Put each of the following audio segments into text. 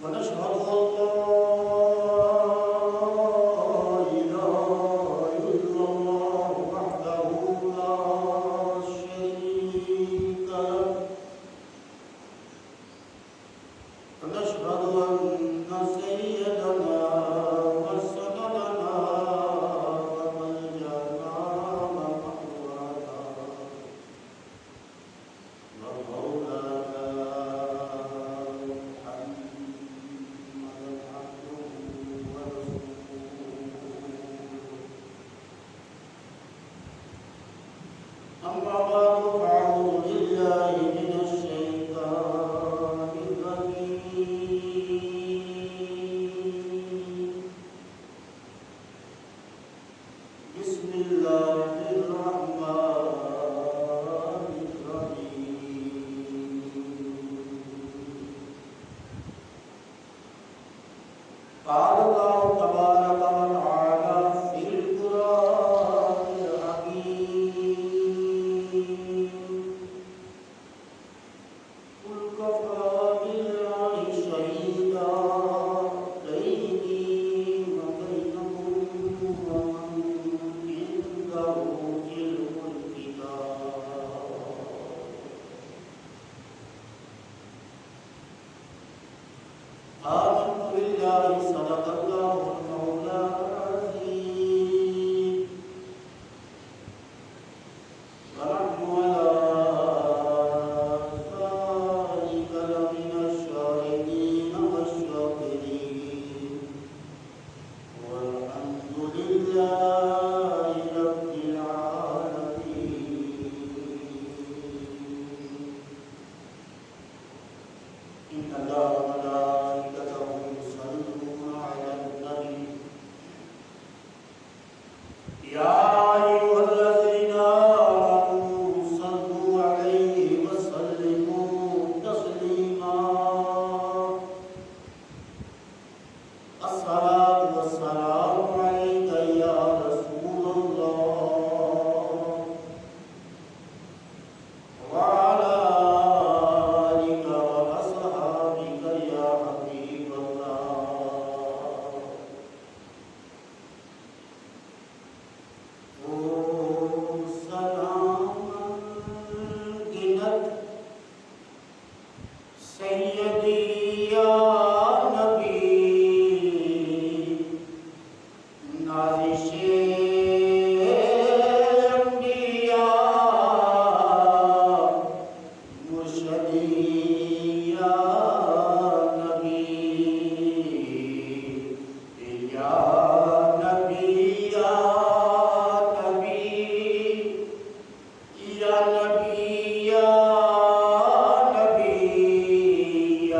ونشهد أن لا إله إلا الله وحده لا شريك له ونشهد أن سيدنا وسندنا وملجأنا ومأوانا ومولانا محمدا عبده ورسوله أما بعد فأعوذ بالله من الشيطان الرجيم بسم الله الرحمن الرحيم قال الله تبارك وتعالى في القرآن الحكيم قل كفى بالله شهيدا بيني وبينكم ومن عنده علم الكتاب آمنت بالله صدق الله المولانا العظيم ونحن على ذلك لمن الشاهدين والشاكرين والحمد لله رب العالمين إن الله وملائكته يصلون على النبي يا أيها الذين آمنوا صلوا عليه وسلموا تسليما الصلاة والسلام عليك يا رسول الله وعلى آلك وأصحابك يا حبيب الله سلاما جنت سيدي يا نبي نازش أنبياء مرشدي يا نبي يا نبي يا نبي يا نبي يا نبي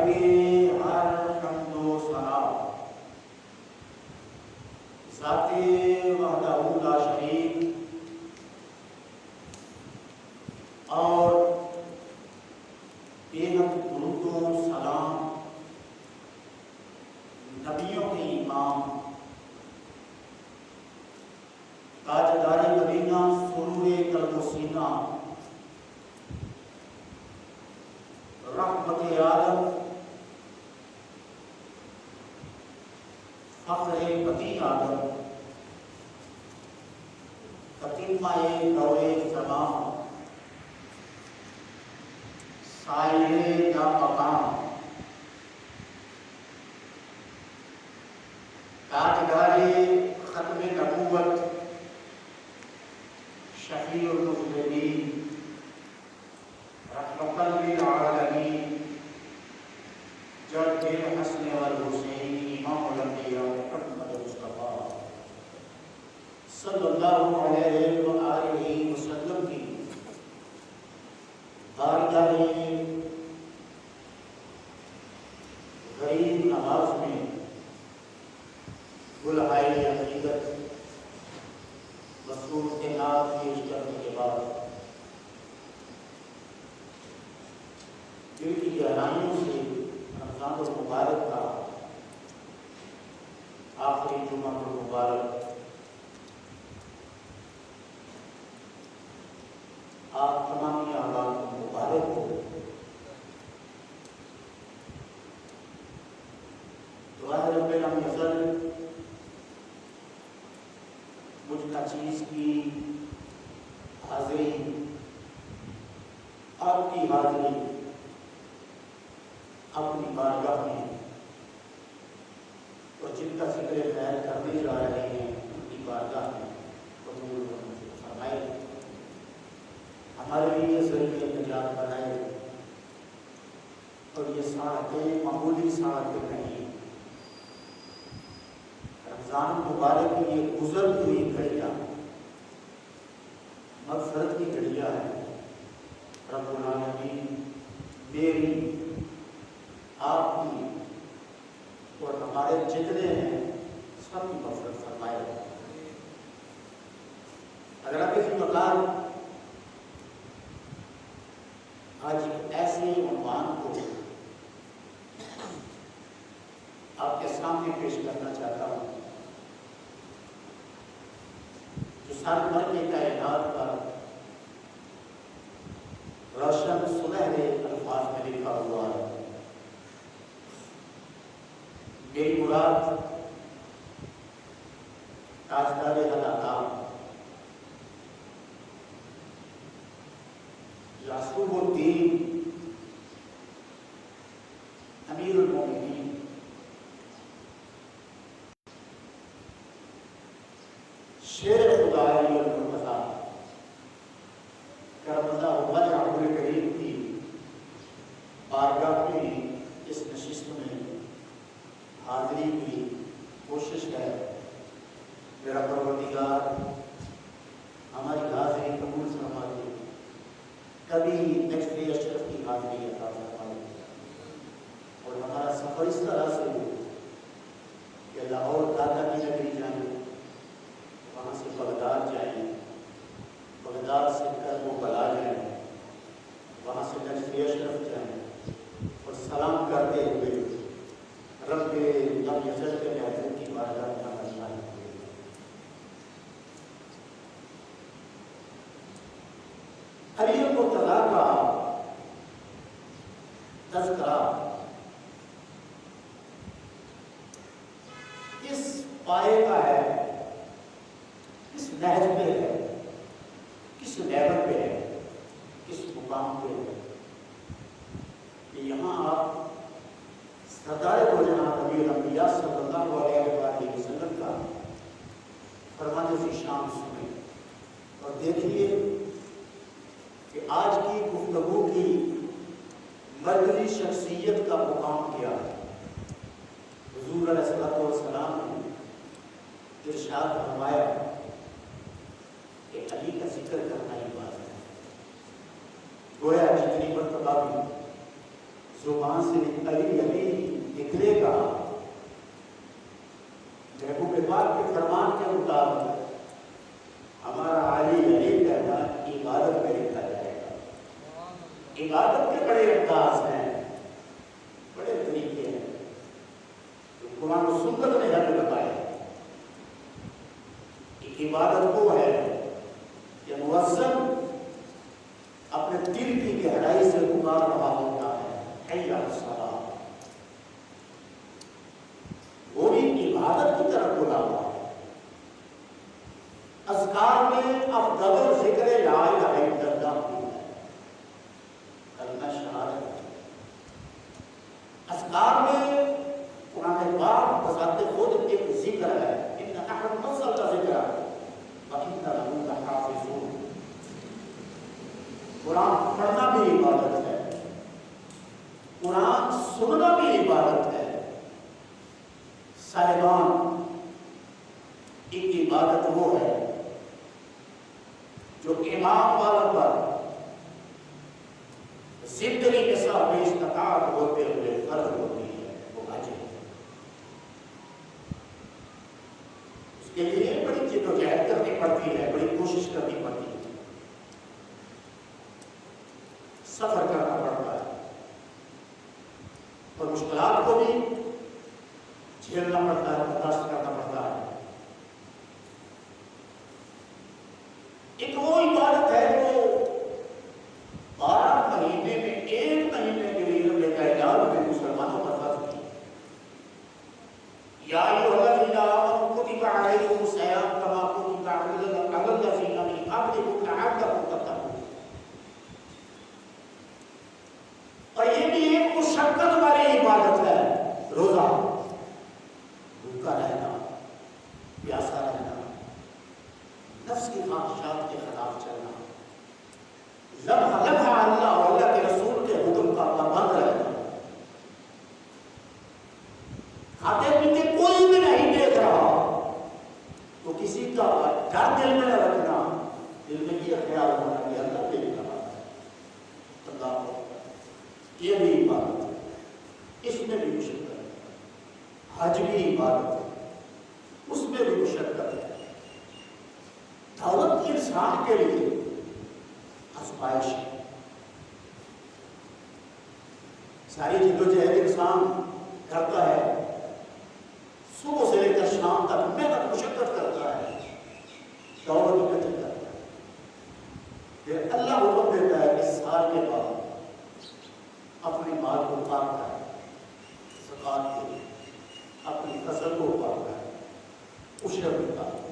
لائق ہر حمد و ثنا ذات وحدہ لا شریک اور بے حد درود و سلام نبیوں کے امام تاجدار مدینہ سرور قلب و سینہ رحمت عالم فخر بنی آدم تتمہ نوع زمان سائے یا مقام تاجدار ختم نبوت شفیع المذنبین رحمۃ للعالمین جد الحسن والحسین امام الانبیاء محمد مصطفیٰ صلی اللہ علیہ وآلہ وسلم کی بارگاہ غریب نواز میں گلہائے عقیدت مصروف کے نام پیش کرنے کے بعد دل کی گہرائیوں سے رمضان المبارک کا آخری جمعہ المبارک آپ تمامی احباب کو مبارک ہو۔ دعا ہے رب العزت مجھ ناچیز کی حاضری آپ کی حاضری اپنی بارگاہ میں اور جن کا ذکر خیر کرنے جا رہے ہیں ان کی بارگاہ میں قبول فرمائے، ہمارے لیے ذریعہ نجات بنائے اور یہ ساعتیں معمولی ساعتیں نہیں، رمضان مبارک کی یہ گزرتی ہوئی گھڑیاں مغفرت کی گھڑیاں ہیں۔ رب العالمین میری آپ کی اور ہمارے جتنے ہیں سب کی مغفرت فرمائے۔ اگر آپ اس مقام آج ایک ایسے عنوان کو آپ کے سامنے پیش کرنا چاہتا ہوں جو سر بھر کے کائنات پر روشن سنہرے الفاظ میں لکھا ہوا ہے۔ میری مراد تاجدار حلقات یعقوب الدین امیر المومنین شیر خدائی المرتضیٰ کربلا وجہ عمر کریم کی بارگاہ میں اس نشست میں حاضری کی کوشش ہے۔ میرا پروردگار ہماری حاضری قبول فرما دے، کبھی نیکسٹ ڈے اشرف کی حاضری عطا فرما دے اور ہمارا سفر اس طرح سے ہو کہ لاہور دادا کی نگری جائیں، وہاں سے بغداد جائیں، بغداد سے کربلا جائیں، وہاں سے نیکسٹ ڈے اشرف جائیں اور سلام کرتے ہوئے رب لم یزل کے محبوب کی بارگاہ میں حاضر ہوئے۔ علی المرتضیٰ کا تذکرہ کس پائے کا ہے، کس نہج پہ ہے، کس لیول پہ ہے، کس مقام پہ ہے کہ یہاں آپ سردار کو جناب نبی الانبیاء صلی اللہ علیہ وآلہ وسلم کا فرمان ذیشان سنیں اور دیکھیے کہ آج کی گفتگو کی مرکزی شخصیت کا مقام کیا ہے۔ حضور علیہ السلام نے ارشاد فرمایا کہ علی کا ذکر کرنا ہی بات ہے۔ گویا جتنی مرتبہ بھی زبان سے علی علی نکلے گا، محبوب پاک کے فرمان کے مطابق ہمارا علی علی کہنا عبادت میں لکھا جائے گا۔ عبادت کے بڑے انداز ہیں، بڑے طریقے ہیں جو قرآن و سنت نے ہمیں بتائے۔ ایک عبادت وہ ہے کہ مؤذن اپنے دل کی گہرائی سے پکار رہا ہوتا ہے حی علی الصلاۃ، وہ بھی عبادت کی طرف بلا ہوا ہے۔ اذکار میں افضل ذکر لا الہ الا اللہ بھی ہے، کلمہ شہادت۔ اذکار میں قرآن پاک بذات خود ایک ذکر ہے، ان نحن نزلنا ذکر وَإِنَّ لَهُ لَحَافِظُونَ۔ قرآن پڑھنا بھی عبادت ہے، قرآن سننا بھی عبادت ہے۔ صاحبان، ایک عبادت وہ ہے جو امام والا پر زندگی کے ساتھ بے استطاعت ہوتے ہوئے فرض ہوتی ہے، وہ حج ہے۔ اس کے لیے بڑی جدوجہد کرنی پڑتی ہے، بڑی کوشش کرنی پڑتی ہے، سفر کرنا پڑتا ہے اور مشکلات کو بھی جھیلنا پڑتا ہے، برداشت کرنا پڑتا ہے۔ ایک وہ عبادت ہے جو 12 مہینے میں 1 مہینے کے لیے رب کائنات میں مسلمانوں پر فرض کی۔ یا ایھا الذین آمنوا کتب علیکم الصیام کما کتب علی الذین من قبلکم لعلکم تتقون۔ اور یہ بھی ایک مشقت والی عبادت ہے، روزہ، بھوکا رہنا، پیاسا رہنا، نفس کی خواہشات کے خلاف چلنا، لمحہ لمحہ اللہ اور اللہ کے رسول کے حکم کا پابند رہنا، کھاتے پیتے کوئی بھی نہیں دیکھ رہا تو کسی کا ڈر دل میں نہ رکھنا، دل میں یہ خیال ہونا کہ اللہ دیکھ رہا ہے، اللہ کو، یہ بھی عبادت ہے، اس میں بھی مشقت ہے۔ حج بھی عبادت ہے، اس میں بھی مشقت ہے۔ دعوت انسان کے لیے آزمائش ہے، ساری جدوجہد انسان کرتا ہے، صبح سے لے کر شام تک محنت مشقت کرتا ہے، دعوت محنت کرتا ہے، پھر اللہ حکم دیتا ہے کہ سال کے بعد اپنی مال کو پاک کر، زکات دے، اپنی فصل کو پاک کر، عشر نکال۔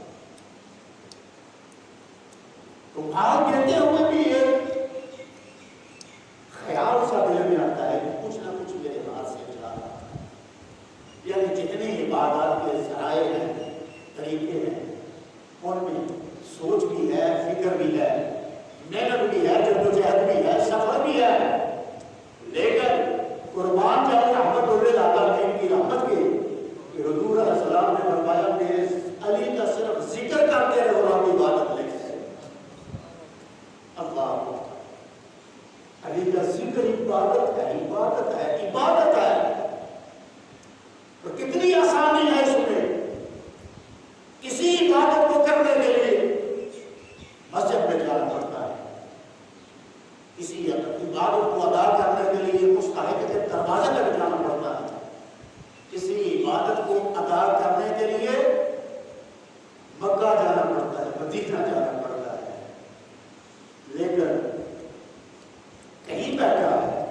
تو مال دیتے ہوئے بھی ایک خیال سا دل میں آتا ہے کہ کچھ نہ کچھ میرے ہاتھ سے جا رہا ہے، یعنی جتنے عبادات کے ذرائع ہیں، طریقے ہیں، ان میں سوچ بھی ہے، فکر بھی ہے، محنت بھی ہے، جدوجہد بھی ہے، سفر بھی ہے، لیکن قربان جاؤ رحمت للعالمین کی رحمت کے کہ حضور علیہ السلام نے فرمایا کہ علی کا صرف ذکر کرتے رہو اور عبادت لے کے اللہ، علی کا ذکر عبادت ہے، عبادت ہے، عبادت ہے۔ اور کتنی آسانی ہے اس میں، کسی عبادت کو کرنے کے لیے مسجد میں جانا پڑتا ہے، کسی عبادت کو ادا کرنے کے لیے مستحق کے دروازے تک جانا پڑتا ہے، کسی عبادت کو ادا کرنے کے لیے مکہ جانا پڑتا ہے، مدینہ جانا پڑتا ہے، لیکن کہیں بیٹھا ہے،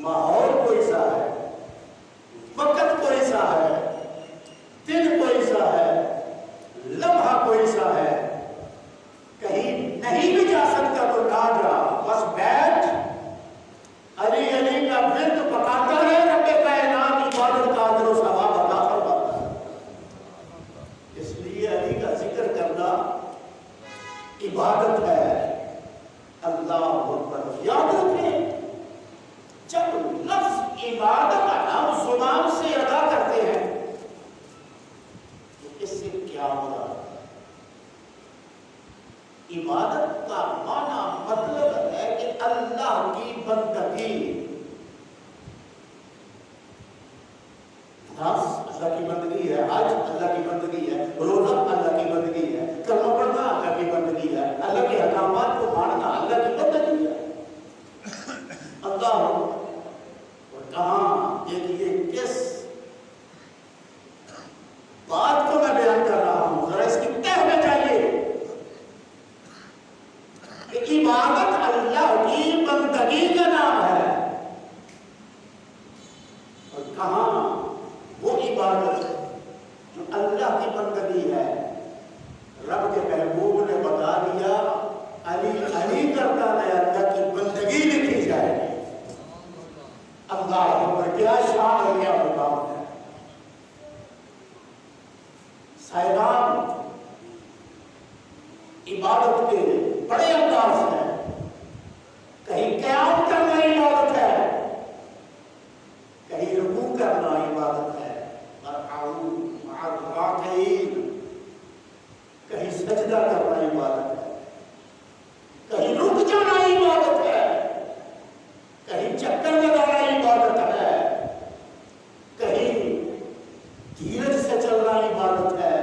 ماحول کوئی سا ہے، وقت کوئی سا ہے، دن کوئی سا ہے، لمحہ کوئی سا ہے، کہیں نہیں بھی جا سکتا تو نہ جا، بس بیٹھ، علی علی کا ورد پکاتا ہے، رب کائنات عبادت کا اجر و ثواب عطا فرماتا ہے۔ اس لیے علی کا ذکر کرنا عبادت ہے۔ اللہ اکبر، یاد رکھیں جب لفظ عبادت ہم زبان سے ادا کرتے ہیں تو اس سے کیا مراد ہے؟ عبادت کا معنی مطلب ہے کہ اللہ کی بندگی، کیا شان اور کیا مقام ہے. صاحبان عبادت کے بڑے انداز ہیں. کہیں قیام کرنا عبادت ہے, کہیں رکوع کرنا عبادت ہے, کہیں سجدہ کرنا عبادت ہے, کہیں رک جانا عبادت ہے, کہیں چکر لگانا عبادت ہے, کہیں دھیرج سے چلنا عبادت ہے,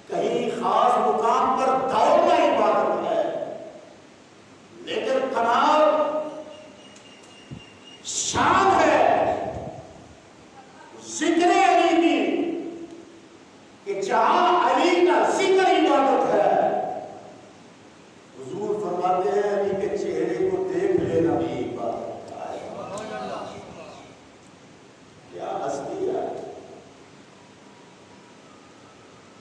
کہیں خاص مقام پر دوڑنا عبادت ہے. لیکن کمال شان ہے ذکر علی کی کہ جہاں علی کا ذکر عبادت ہے, حضور فرماتے ہیں علی کے چہرے کو دیکھ لینا بھی عبادت ہے. کیا ہستی ہے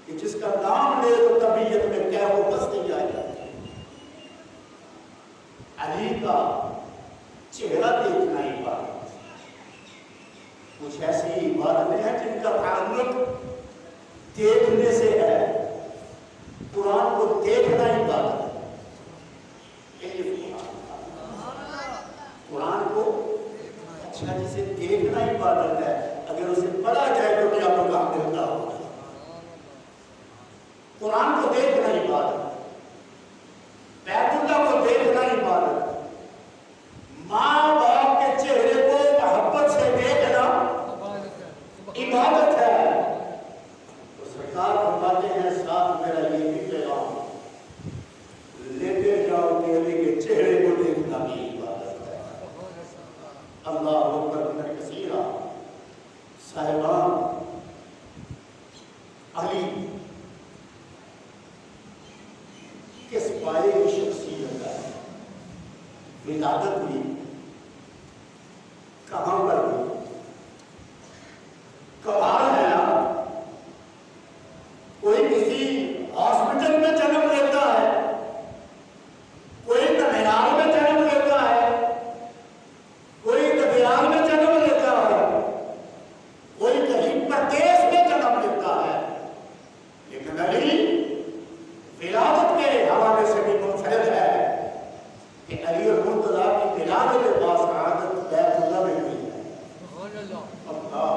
کہ جس کا نام لے تو طبیعت میں کیا وہ ہستی آ جاتی ہے. علی کا چہرہ دیکھنا عبادت. کچھ ایسی عبادتیں ہیں جن کا تعلق دیکھنے سے ہے. قرآن کو دیکھنا عبادت ہے. قرآن کو اچھا جسے دیکھنا عبادت ہے, اگر اسے پڑھا جائے تو کیا پیغام ملتا ہوگا. قرآن کو دیکھنا عبادت, بیت اللہ کو دیکھنا عبادت, ماں باپ کے چہرے کو محبت سے دیکھنا عبادت ہے. تو سرکار فرماتے ہیں ساتھ میرا یہ بھی پیغام لیتے جاؤ کہ علی کے چہرے کو دیکھنا بھی عبادت ہے. اللہ اکبر کثیرہ. صاحبان علی کس پائے کی شخصیت ہے. ولادت بھی کہاں پر بھی کمال ہے نا. کوئی کسی ہاسپٹل میں جنم لیتا ہے, کوئی ننیال میں جنم لیتا ہے, کوئی ددیال میں جنم لیتا ہے, کوئی کہیں پردیش میں جنم لیتا ہے, لیکن علی ولادت کے حوالے سے بھی منفرد ہے کہ علی اور مرتضیٰ کی ولادت کے پاس عادت بیت اللہ میں ہوئی ہے. اللہ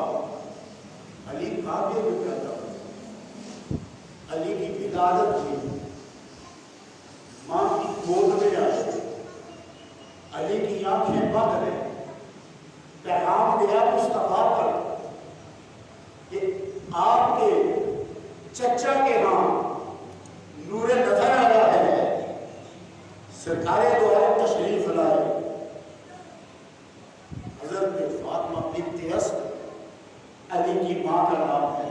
علی کعبے میں پیدا ہوئے, علی کی ولادت ہوئی, ماں کی گود میں آئے, علی کی آنکھیں بند رہے, پیغام دیا مصطفیٰ پر کہ آپ کے چچا کے ہاں نور نظر آ رہا ہے, سرکار دو عالم تشریف لائے. حضرت فاطمہ بنت اسد علی کی ماں کا نام ہے.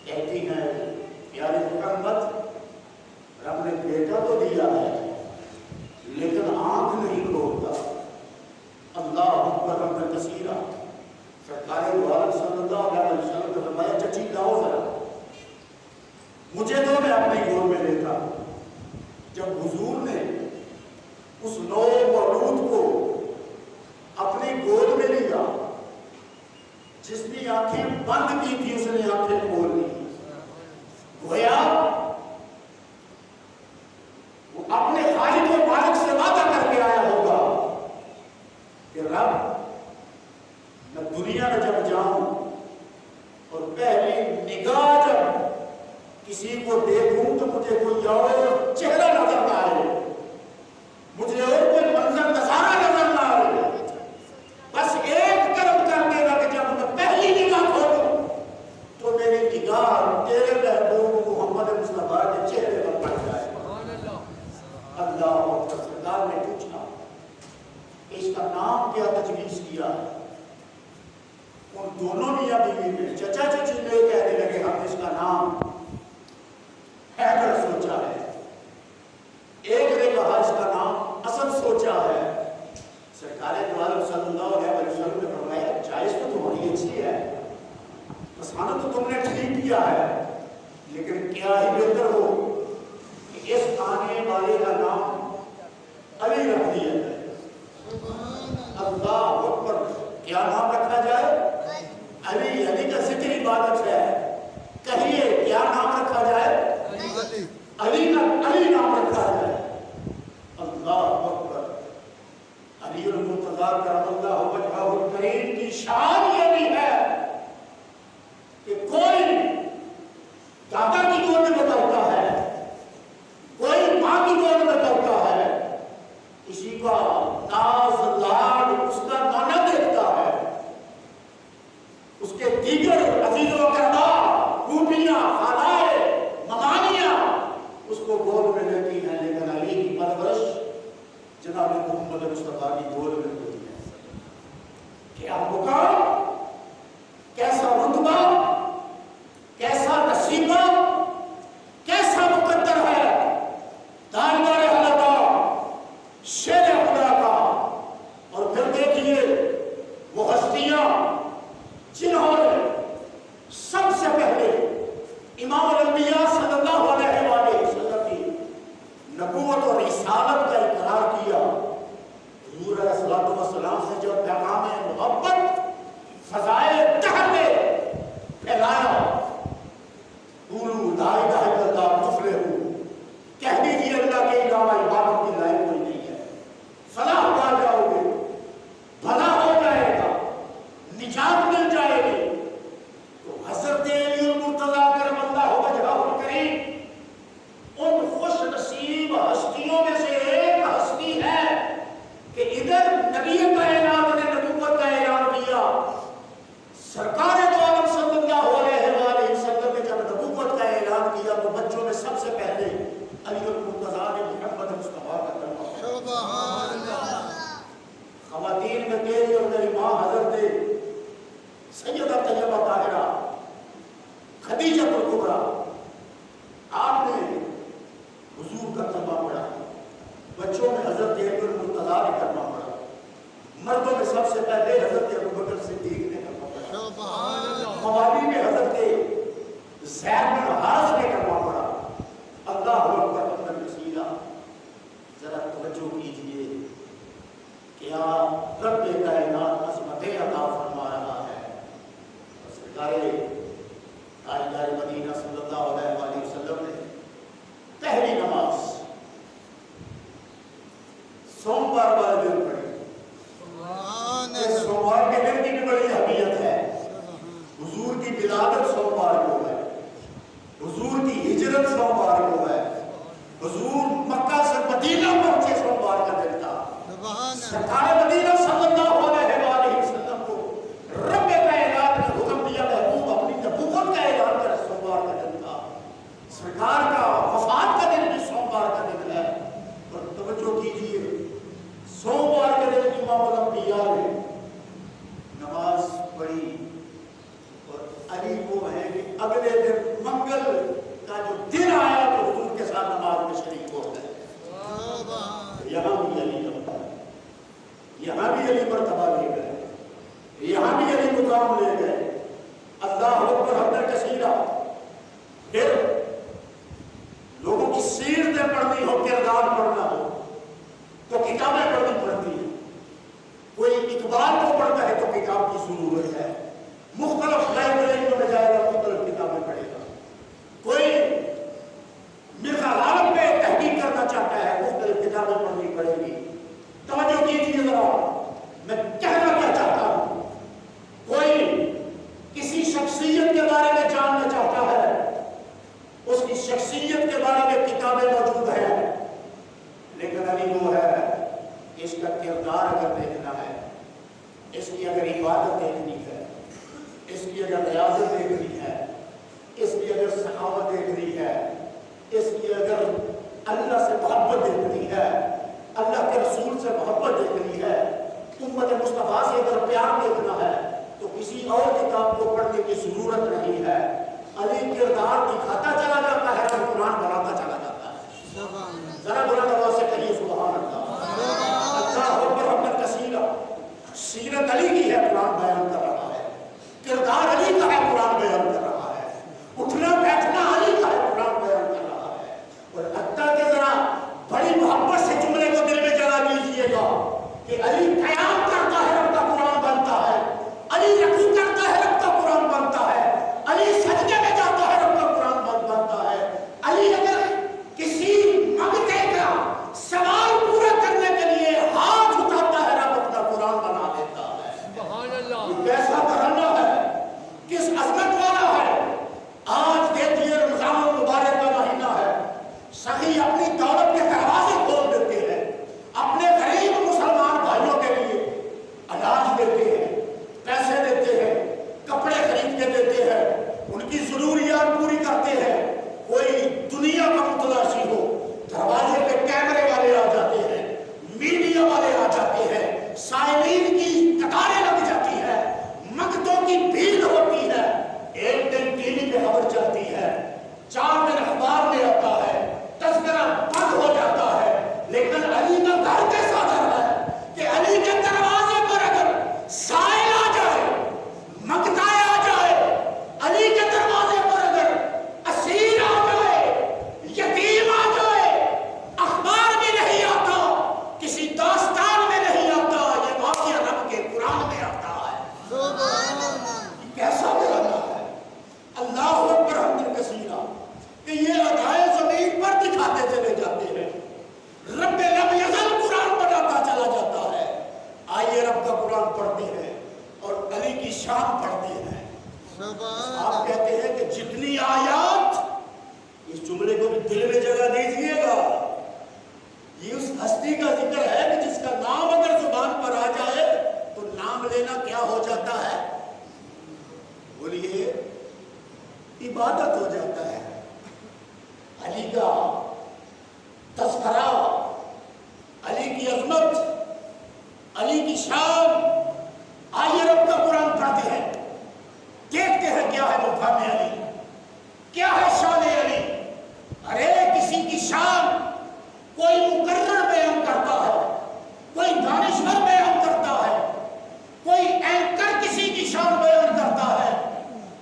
کہتی ہیں پیارے محمد رب نے بیٹا تو دیا ہے لیکن آنکھ نہیں کھولتا. اللہ اکبر رب کثیرہ. سرکار دو عالم صلی اللہ علیہ وسلم نے فرمایا چچی لاؤ ذرا مجھے تو میں اپنی گود میں لیتا. جب حضور نے اس نو مولود کو اپنی گود میں لیا, جس نے آنکھیں بند کی تھی اس نے آنکھیں کھول لی. گویا وہ اپنے خالق و مالک سے وعدہ کر کے آیا ہوگا کہ رب میں دنیا میں جب جاؤں اور پہلی نگاہ جب کسی کو دیکھوں تو مجھے کوئی اور چہرہ نظر نہ آئے, مجھے اور کوئی منظر نظارہ نظر نہ آئے. بس ایک کرم کر دینا کہ جب میں پہلی نگاہ کھولوں تو میری نگاہ تیرے محبوب محمد مصطفیٰ کے چہرے پر پڑ جائے. اللہ اکبر. سرکار نے پوچھا اس کا نام کیا تجویز کیا ہے. ان دونوں میاں بیوی میں چچا چچی نے کہنے لگے ہم اس کا نام حیدر سوچا ہے, ایک نے کہا اس کا نام اسد سوچا ہے. سرکار دو عالم صلی اللہ علیہ وسلم نے فرمایا چائس تو تمہاری اچھی ہے, پسند تو تم نے ٹھیک کیا ہے, لیکن کیا ہی بہتر ہو کہ اس آنے والے کا نام علی رکھ دیا جائے. اللہ اکبر. کیا نام رکھا جائے؟ علی. علی کا ذکر عبادت ہے. کہیے کیا نام رکھا جائے؟ علی نام رکھا جائے. اللہ اکبر. علی المرتضیٰ کرم اللہ وجہہ الکریم کی شان یہ بھی ہے کہ کوئی دادا کی گود میں بتاتا ہے, کوئی ماں کی گود میں بتاتا ہے, کسی کا ناز لاڈ اس کا نانا دیکھتا ہے, اس کے دیگر عزیز و اقربا پھوپھیاں خالائیں ممانیاں اس کو گود میں لیتی ہیں, لیکن علی کی پرورش جناب محمد مصطفیٰ کی گود میں ہوتی ہے. کیا مقام, کیسا رتبہ, کیسا نصیبہ, کیسا مقدر ہے تاجدار حلقہ شیر خدا کا. اور پھر دیکھیے وہ ہستیاں جنہوں نے سب سے پہلے امام الانبیاء صلی اللہ علیہ وآلہ وسلم کی نبوت اور رسالت کا اقرار کیا. حضور علیہ الصلوۃ والسلام سے جب پیغام محبت فضائے دہر میں پھیلایا, قولوا لا الہ الا اللہ تفلحوا, کہہ دیجیے اللہ کے علاوہ عبادت کی لائق کوئی نہیں ہے, فلاح پا جاؤ گے, بھلا ہو جائے گا, نجات مل جائے گی. تو حضرت علی المرتضیٰ کرم اللہ وجہہ الکریم ان خوش نصیب ہستیوں میں سے ایک ہستی ہے کہ ادھر نبی کائنات نے نبوت کا اعلان کیا. سرکار دو عالم صلی اللہ علیہ وآلہ وسلم نے جب نبوت کا اعلان کیا تو بچوں میں سب سے پہلے علی المرتضیٰ نے محمد مصطفیٰ کا کلمہ پڑھا. سبحان اللہ. خواتین میں تیری اور میری ماں حضرت سیدہ طیبہ طاہرہ خدیجہ الکبریٰ, آپ نے حضور کا کلمہ پڑھا. بچوں میں حضرت علی المرتضیٰ نے کلمہ پڑھا. مردوں میں سب سے پہلے حضرت ابوبکر صدیق نے کلمہ پڑھا. خواتین میں حضرت زید بن حارثہ نے کلمہ پڑھا. اللہ اکبر حمدن کثیرا. ذرا توجہ کیجیے, کیا رب کائنات عظمتیں عطا فرما رہا ہے. سرکار تاجدار مدینہ صلی اللہ علیہ وآلہ وسلم نے پہلی نماز سوموار والے دن پڑھی. سوموار کے دن کی بھی بڑی اہمیت ہے. حضور کی ولادت سوموار کو ہے, حضور کی ہجرت سوموار کو ہے, حضور مکہ سے مدینہ پہنچے سوموار کا دن تھا. سرکار مدینہ صلی اللہ علیہ وآلہ وسلم کو رب کائنات نے حکم دیا محبوب اپنی نبوت کا اعلان کر سوموار کا دن تھا. سرکار کا وفات کا دن بھی سوموار کا دن ہے. اور توجہ کیجیے, سوموار کے دن امام الانبیاء نے نماز پڑھی. اور علی وہ ہے کہ اگلے دن منگل کا جو دن آیا تو حضور کے ساتھ نماز میں شریک ہو گئے. یہاں بھی علی مرتبہ, یہاں بھی علی مرتبہ لے گئے, یہاں بھی علی مقام لے گئے. اللہ اکبر حمدن کثیرا. پھر لوگوں کی سیرتیں پڑھنی ہو, کردار پڑھنا ہو تو کتابیں پڑھنی پڑتی ہیں. کوئی اقبال کو پڑھتا ہے تو کتاب کی ضرورت ہے. مختلف لائبریریوں میں جائے گا, مختلف کتابیں پڑھے گا. کوئی مرزا غالب پہ تحقیق کرنا چاہتا ہے, مختلف کتابیں پڑھنی پڑے گی. توجہ کیجیے ذرا, میں کہنا کیا چاہتا ہوں. کوئی کسی شخصیت کے بارے میں جاننا چاہتا ہے, اس کی شخصیت کے بارے میں کتابیں موجود ہیں, لیکن علی وہ ہے اس کا کردار اگر دیکھنا ہے, اس کی اگر عبادت دیکھنی ہے, اس کی اگر ریاضت دیکھنی ہے, اس کی اگر سخاوت دیکھنی ہے, اس کی اگر اللہ سے محبت دیکھنی ہے, اللہ کے رسول سے محبت دیکھنی ہے, امت مصطفیٰ سے اگر پیار دیکھنا ہے, تو کسی اور کتاب کو پڑھنے کی ضرورت نہیں ہے. علی کردار دکھاتا چلا جاتا ہے اور قرآن بناتا چلا جاتا ہے. ذرا بلند آواز سے کہیے سبحان اللہ. اللہ اکبر حمدن کثیرا. سیرت علی کی ہے, قرآن بیان کر رہا ہے. کردار علی کا ہے, قرآن بیان کر رہا ہے. اٹھنا بیٹھنا علی کا ہے, قرآن بیان کر رہا ہے. اور حتیٰ کہ ذرا بڑی محبت سے جملے کو دل میں جگہ دیجیے گا کہ علی قیام کرتا ہے, ان کا قرآن بنتا ہے. علی رکوع کرتا ہے رب کا قرآن بنتا ہے، علی سجدے میں جاتا ہے رب کا قرآن بنتا ہے، علی اگر کسی منگتے کا سوال پورا کرنے کے لیے ہاتھ اٹھاتا ہے رب اپنا قرآن بنا دیتا ہے۔ سبحان اللہ! یہ کیسا گھرانہ ہے، کس عظمت والا ہے۔ آج دیکھیے رمضان المبارک کا مہینہ ہے، سخی اپنی دولت کے دروازے کھول دیتے ہیں، اپنے غریب مسلمان بھائیوں کے لیے اناج دیتے ہیں، پیسے دیتے ہیں، کپڑے خرید کے دیتے ہیں، ان کی ضروریات پوری کرتے ہیں۔ کوئی دنیا کا متلاشی ہو، دروازے پہ کیمرے والے آ جاتے ہیں، میڈیا والے آ جاتے ہیں، سائلین کی قطاریں لگ جاتی ہے، منگتوں کی بھیڑ ہوتی ہے۔ ایک دن ٹی وی پہ خبر چلتی ہے، 4 دن اخبار میں آتا ہے، تذکرہ بند ہو جاتا ہے، لیکن علی کا گھر کیسا گھر ہے کہ علی کے دروازے پر اگر سائل آ جائے، منگتا آ جائے، علی کے دروازے پر اگر اسیر آ جائے، یتیم آ جائے، اخبار میں نہیں آتا، کسی داستان میں نہیں آتا، یہ واقعہ رب کے قرآن میں آتا ہے۔ کیسا گھرانہ ہے، اللہ اکبر حمد کثیرہ، کہ یہ ادائے زمین پر دکھاتے چلے جاتے ہیں، رب لم یزل قرآن بناتا چلا جاتا ہے۔ آئیے رب کا قرآن پڑھتے ہیں اور علی کی شان پڑھتے ہیں۔ آپ کہتے ہیں کہ جتنی آیات، اس جملے کو بھی دل میں جگہ دیجئے گا، یہ اس ہستی کا ذکر ہے کہ جس کا نام اگر زبان پر آ جائے تو نام لینا کیا ہو جاتا ہے؟ بولیے، عبادت ہو جاتا ہے۔ علی کا تذکرہ، علی کی عظمت، علی کی شان، آئیے رب کا قرآن پڑھتے ہیں، دیکھتے ہیں کیا ہے مقام علی، کیا ہے شان علی۔ ارے کسی کی شان کوئی مقرر بیان کرتا ہے، کوئی دانشور بیان کرتا ہے، کوئی اینکر کسی کی شان بیان کرتا ہے،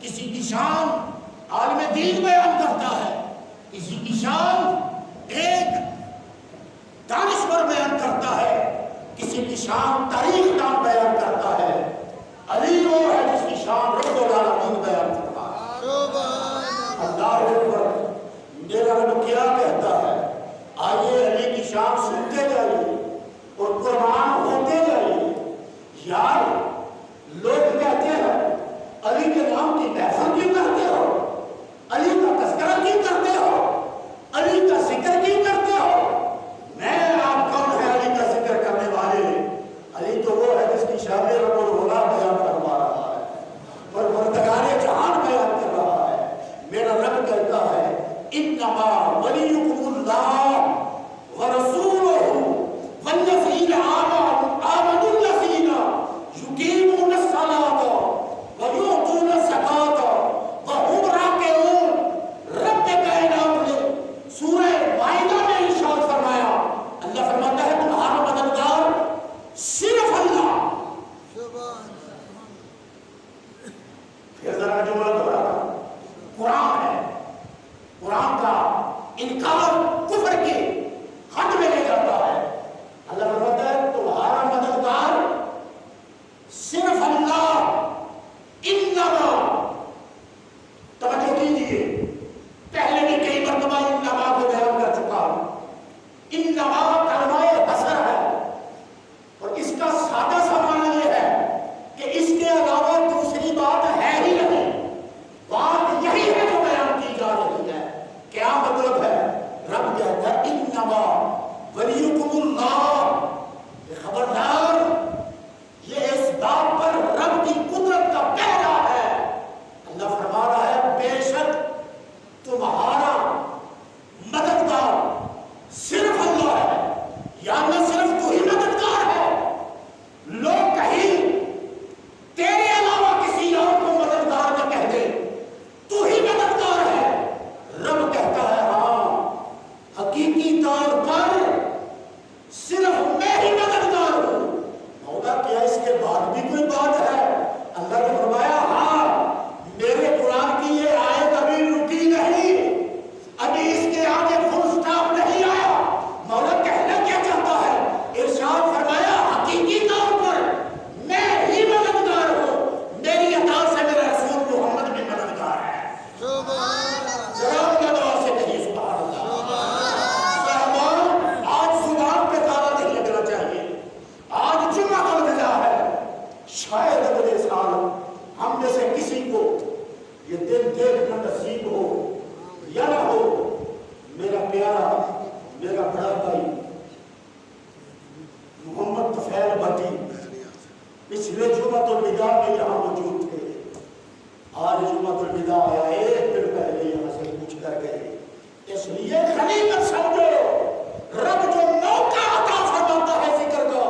کسی کی شان عالم دین بیان کرتا ہے، کسی کی شان ایک دانشور بیان کرتا ہے، کسی کی شان تاریخ دان بیان کرتا ہے۔ علی وہ ہے جس کی شان رب العالمین بیان کرتا ہے۔ اللہ اکبر! میرا رب کیا کہتا ہے؟ آئیے علی کی شان سنتے جائیے اور قربان ہوتے جائیے۔ یار لوگ کہتے ہیں علی کے نام کی محفل کیوں کرتے ہو، علی کا تذکرہ کیوں کرتے ہو، علی کا ذکر کیوں کرتے ہو؟ میں آپ کون ہے علی کا ذکر کرنے والے؟ علی تو وہ ہے جس کی شان رب العلا بیان فرما رہا ہے اور پروردگار جہان بیان کر رہا ہے۔ میرا رب کہتا ہے انما ولیکم اللہ ورسولہ والذین آمنوا الذین یقیمون الصلاۃ ویؤتون الزکاۃ وهم راکعون۔ رب کائنات نے سورہ مائدہ میں ارشاد فرمایا، اللہ فرماتا ہے تمہارا مددگار صرف اللہ۔ پھر ذرا جملہ دوہراتا، قرآن ہے، قرآن کا انکار کفر کے حد میں لے جاتا ہے۔ اللہ فرماتا ہے تمہارا مددگار صرف اللہ۔ انما، توجہ کیجیے، پہلے بھی کئی مرتبہ انما کو بیان کر چکا ہوں۔ انما کلمہ حصر ہے اور اس کا سادہ سا معنی یہ ہے کہ اس کے علاوہ دوسری بات ہے ہی نہیں، بات یہی ہے جو بیان کی جا رہی ہے۔ کیا مطلب ہے؟ رب کہتا ہے انما ولیکم اللہ، خبردار یہ اس بات پر رب کی قدرت کا پہلا ہے۔ اللہ فرما رہا ہے بے شک تمہارا مددگار صرف اللہ ہے، یا نہ صرف تو ہی مددگار ہے، لوگ کہیں تیرے علاوہ کسی اور کو مددگار نہ کہہ دے، تو ہی مددگار ہے۔ رب کہتا ہے ہاں، حقیقی طور پر صرف میں ہی مددگار ہوں۔ مولا کیا اس کے بعد بھی کوئی بات ہے؟ اللہ نے فرمایا ہاں، میرے قرآن کی یہ آیت ابھی رکی نہیں، ابھی اس کے آگے فل سٹاپ نہیں آیا۔ مولا کہنا کیا چاہتا ہے؟ ارشاد فرمایا حقیقی طور پر میں ہی مددگار ہوں، یہ دن دیکھنا نصیب ہو یا نہ ہو، میرا پیارا، میرا بڑا بھائی محمد طفیل بھٹی پچھلے جمعۃ الوداع میں یہاں موجود تھے، آج جمعۃ الوداع آیا، ایک دن پہلے یہاں سے پوچھ کر گئے۔ اس لیے غنیمت سمجھو، رب جو موقع عطا فرماتا ہے ذکر کا،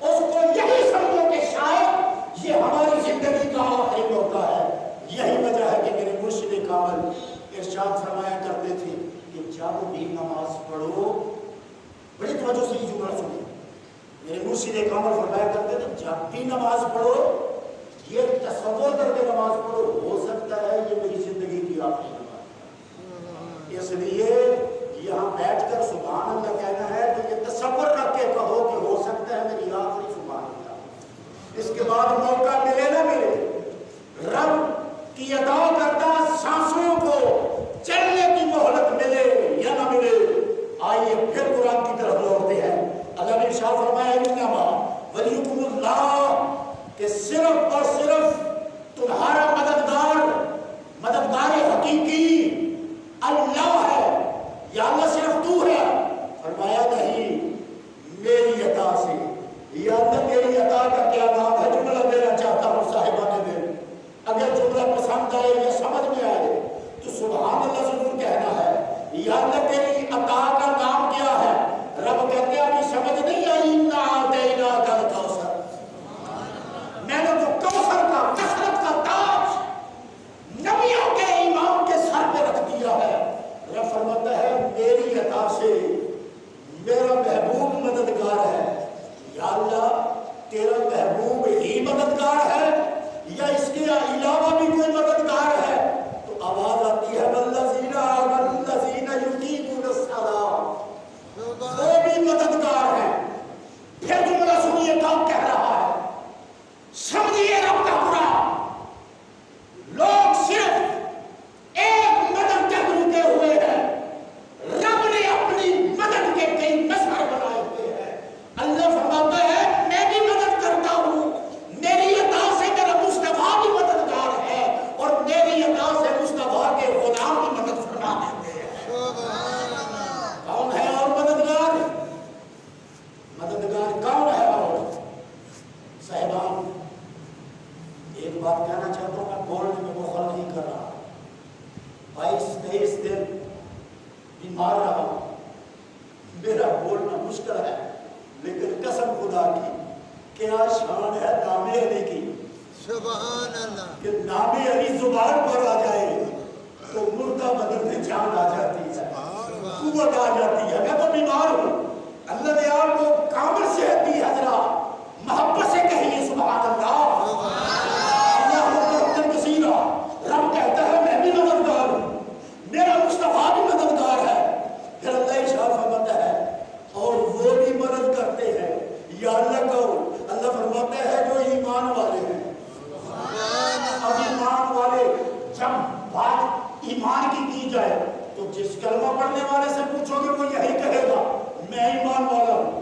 اس کو یہی سمجھو کہ شاید یہ ہماری زندگی کا آخری موقع ہے۔ یہی وجہ ہے کہ میرے مرشد کامل ارشاد فرمایا کرتے تھے کہ جب بھی نماز پڑھو، بڑی توجہ سے یہ جملہ سنیں، میرے مرشد کامل فرمایا کرتے تھے جب بھی نماز پڑھو یہ تصور کر کے نماز پڑھو، ہو سکتا ہے یہ میری زندگی کی آخری نماز ہے۔ اس لیے یہاں بیٹھ کر سبحان اللہ کہنا ہے تو یہ تصور رکھ کے کہو کہ ہو سکتا ہے میری آخری سبحان اللہ، اس کے بعد موقع ملے نہ ملے، رب کی عطا کردہ سانسوں کو چلنے کی مہلت ملے یا نہ ملے۔ آئیے پھر قرآن کی طرف لوٹتے ہیں۔ اللہ نے ارشاد فرمایا انما ولیکم اللہ، کہ صرف اور صرف تمہارا مددگار حقیقی اللہ ہے، یا اللہ صرف تو ہے؟ فرمایا نہیں، میری عطا سے۔ یا اللہ تیری عطا کا کیا نام ہے؟ جملہ دینا چاہتا ہوں صاحبان دل، اگر جملہ پسند آئے یا سمجھ میں آئے تو سبحان اللہ ضرور کہنا ہے۔ یا اللہ تیری عطا کا نام کیا ہے؟ رب کہتے ہیں ابھی سمجھ نہیں آئی، انا اعطیناک الکوثر، میں نے تو کوثر کا، کثرت کا تاج نبیوں کے امام کے سر پہ رکھ دیا ہے۔ رب فرماتا ہے میری عطا سے میرا محبوب مددگار ہے۔ یا اللہ تیرا محبوب ہی مددگار ہے یا اس کے علاوہ بھی کوئی مددگار ہے؟ تو آواز آتی ہے والذین آمنوا الذین یقیمون الصلاۃ، وہ بھی مددگار ہیں۔ پھر جملہ سنیے کام کہہ رہا ہے، سمجھیے رب کا قرآن، لوگ صرف ایک مدد تک رکے ہوئے ہیں، رب نے اپنی مدد کے کئی مظہر بنائے ہوئے ہیں۔ اللہ فرماتا ہے میں بھی مدد کرتا ہوں، میری عطا سے میرا مصطفیٰ بھی مددگار ہے، اور میری عطا سے مصطفیٰ کے غلام بھی مدد فرما دیتے ہیں۔ کون ہے اور مددگار؟ مددگار کون ہے؟ اور صاحبان ایک بات کہنا چاہتا ہوں، میں بولنے میں بخل نہیں کر رہا، 22-23 دن بیمار رہا، میرا بولنا مشکل ہے، لیکن قسم خدا کی کیا شان ہے نام علی کی، سبحان اللہ، کہ نام علی زبان پر آ جائے تو مردہ بدن میں جان آ جاتی ہے، قوت آ جاتی ہے۔ میں تو بیمار ہوں، اللہ نے آپ کو کامل صحت دی ہے، ذرا محبت سے کہیے سبحان اللہ۔ رب کہتا ہے میں بھی مددگار ہوں، میرا مصطفیٰ بھی مددگار ہے۔ پھر اللہ ارشاد فرماتا ہے اور وہ بھی مدد کرتے ہیں، یا اللہ کہو، اللہ فرماتا ہے جو ایمان والے ہیں۔ اب ایمان والے جب بات ایمان کی جائے تو جس کلمہ پڑھنے والے سے پوچھو گے وہ یہی کہے گا میں ایمان والا ہوں،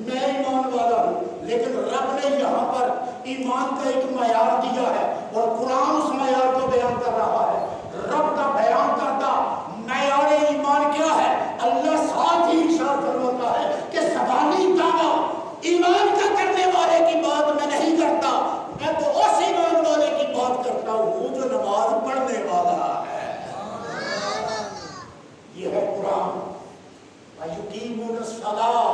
میں ایمان والا ہوں، لیکن رب نے یہاں پر ایمان کا ایک معیار دیا ہے اور قرآن اس معیار کو بیان کر رہا ہے۔ رب کا بیان کرتا معیار ایمان کیا ہے؟ اللہ ساتھ ہی ارشاد فرماتا ہے کہ زبانی دعویٰ ایمان کا کرنے والے کی بات میں نہیں کرتا، میں تو اس ایمان والے کی بات کرتا ہوں جو نماز پڑھنے والا ہے۔ یہ ہے قرآن۔ وَيُقِيمُونَ الصَّلَاةَ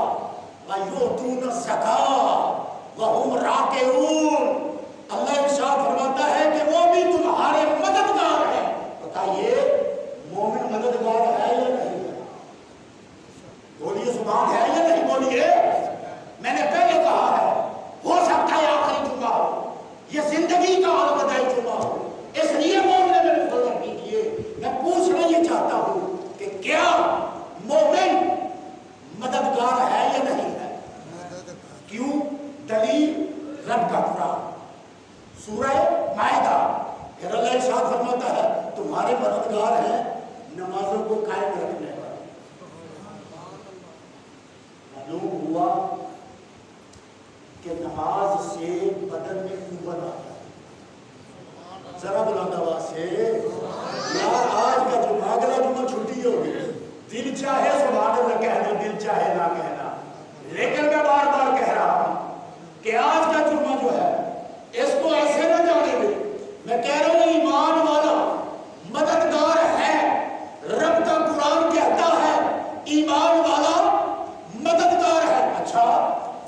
وَيُؤْتُونَ الزَّكَاةَ وَهُمْ رَاكِعُونَ۔ اللہ ارشاد فرماتا ہے کہ وہ بھی تمہارے مددگار ہیں۔ بتائیے مومن مددگار ہے یا نہیں ہے؟ بولیے زبان ہے یا نہیں؟ بولیے۔ میں نے پہلے کہا ہے ہو سکتا ہے آخری جمعہ ہو، یہ زندگی کا الوداعی جمعہ ہو، اس لیے بولنے میں مخالفت کیجیے۔ میں پوچھنا یہ چاہتا ہوں کہ کیا مومن مددگار ہے یا نہیں ہے؟ کیوں؟ دلیل رب کا قرآن، سورہ مائدہ۔ پھر اللہ ارشاد فرماتا ہے تمہارے مددگار ہیں نمازوں کو قائم رکھنے والے۔ معلوم ہوا کہ نماز سے بدن میں قوت آتا ہے، ذرا بلند آواز سے یار آج کا جمعہ اگلا جمعہ چھٹی ہوگی، دل چاہے سبحان اللہ کہہ دو، دل چاہے نہ کہنا، لیکن میں بار بار کہہ رہا ہوں کہ آج کا جمعہ جو ہے اس کو ایسے نہ جانے دے۔ میں کہہ رہا ہوں ایمان والا مددگار ہے، رب کا قرآن کہتا ہے ایمان والا مددگار ہے۔ اچھا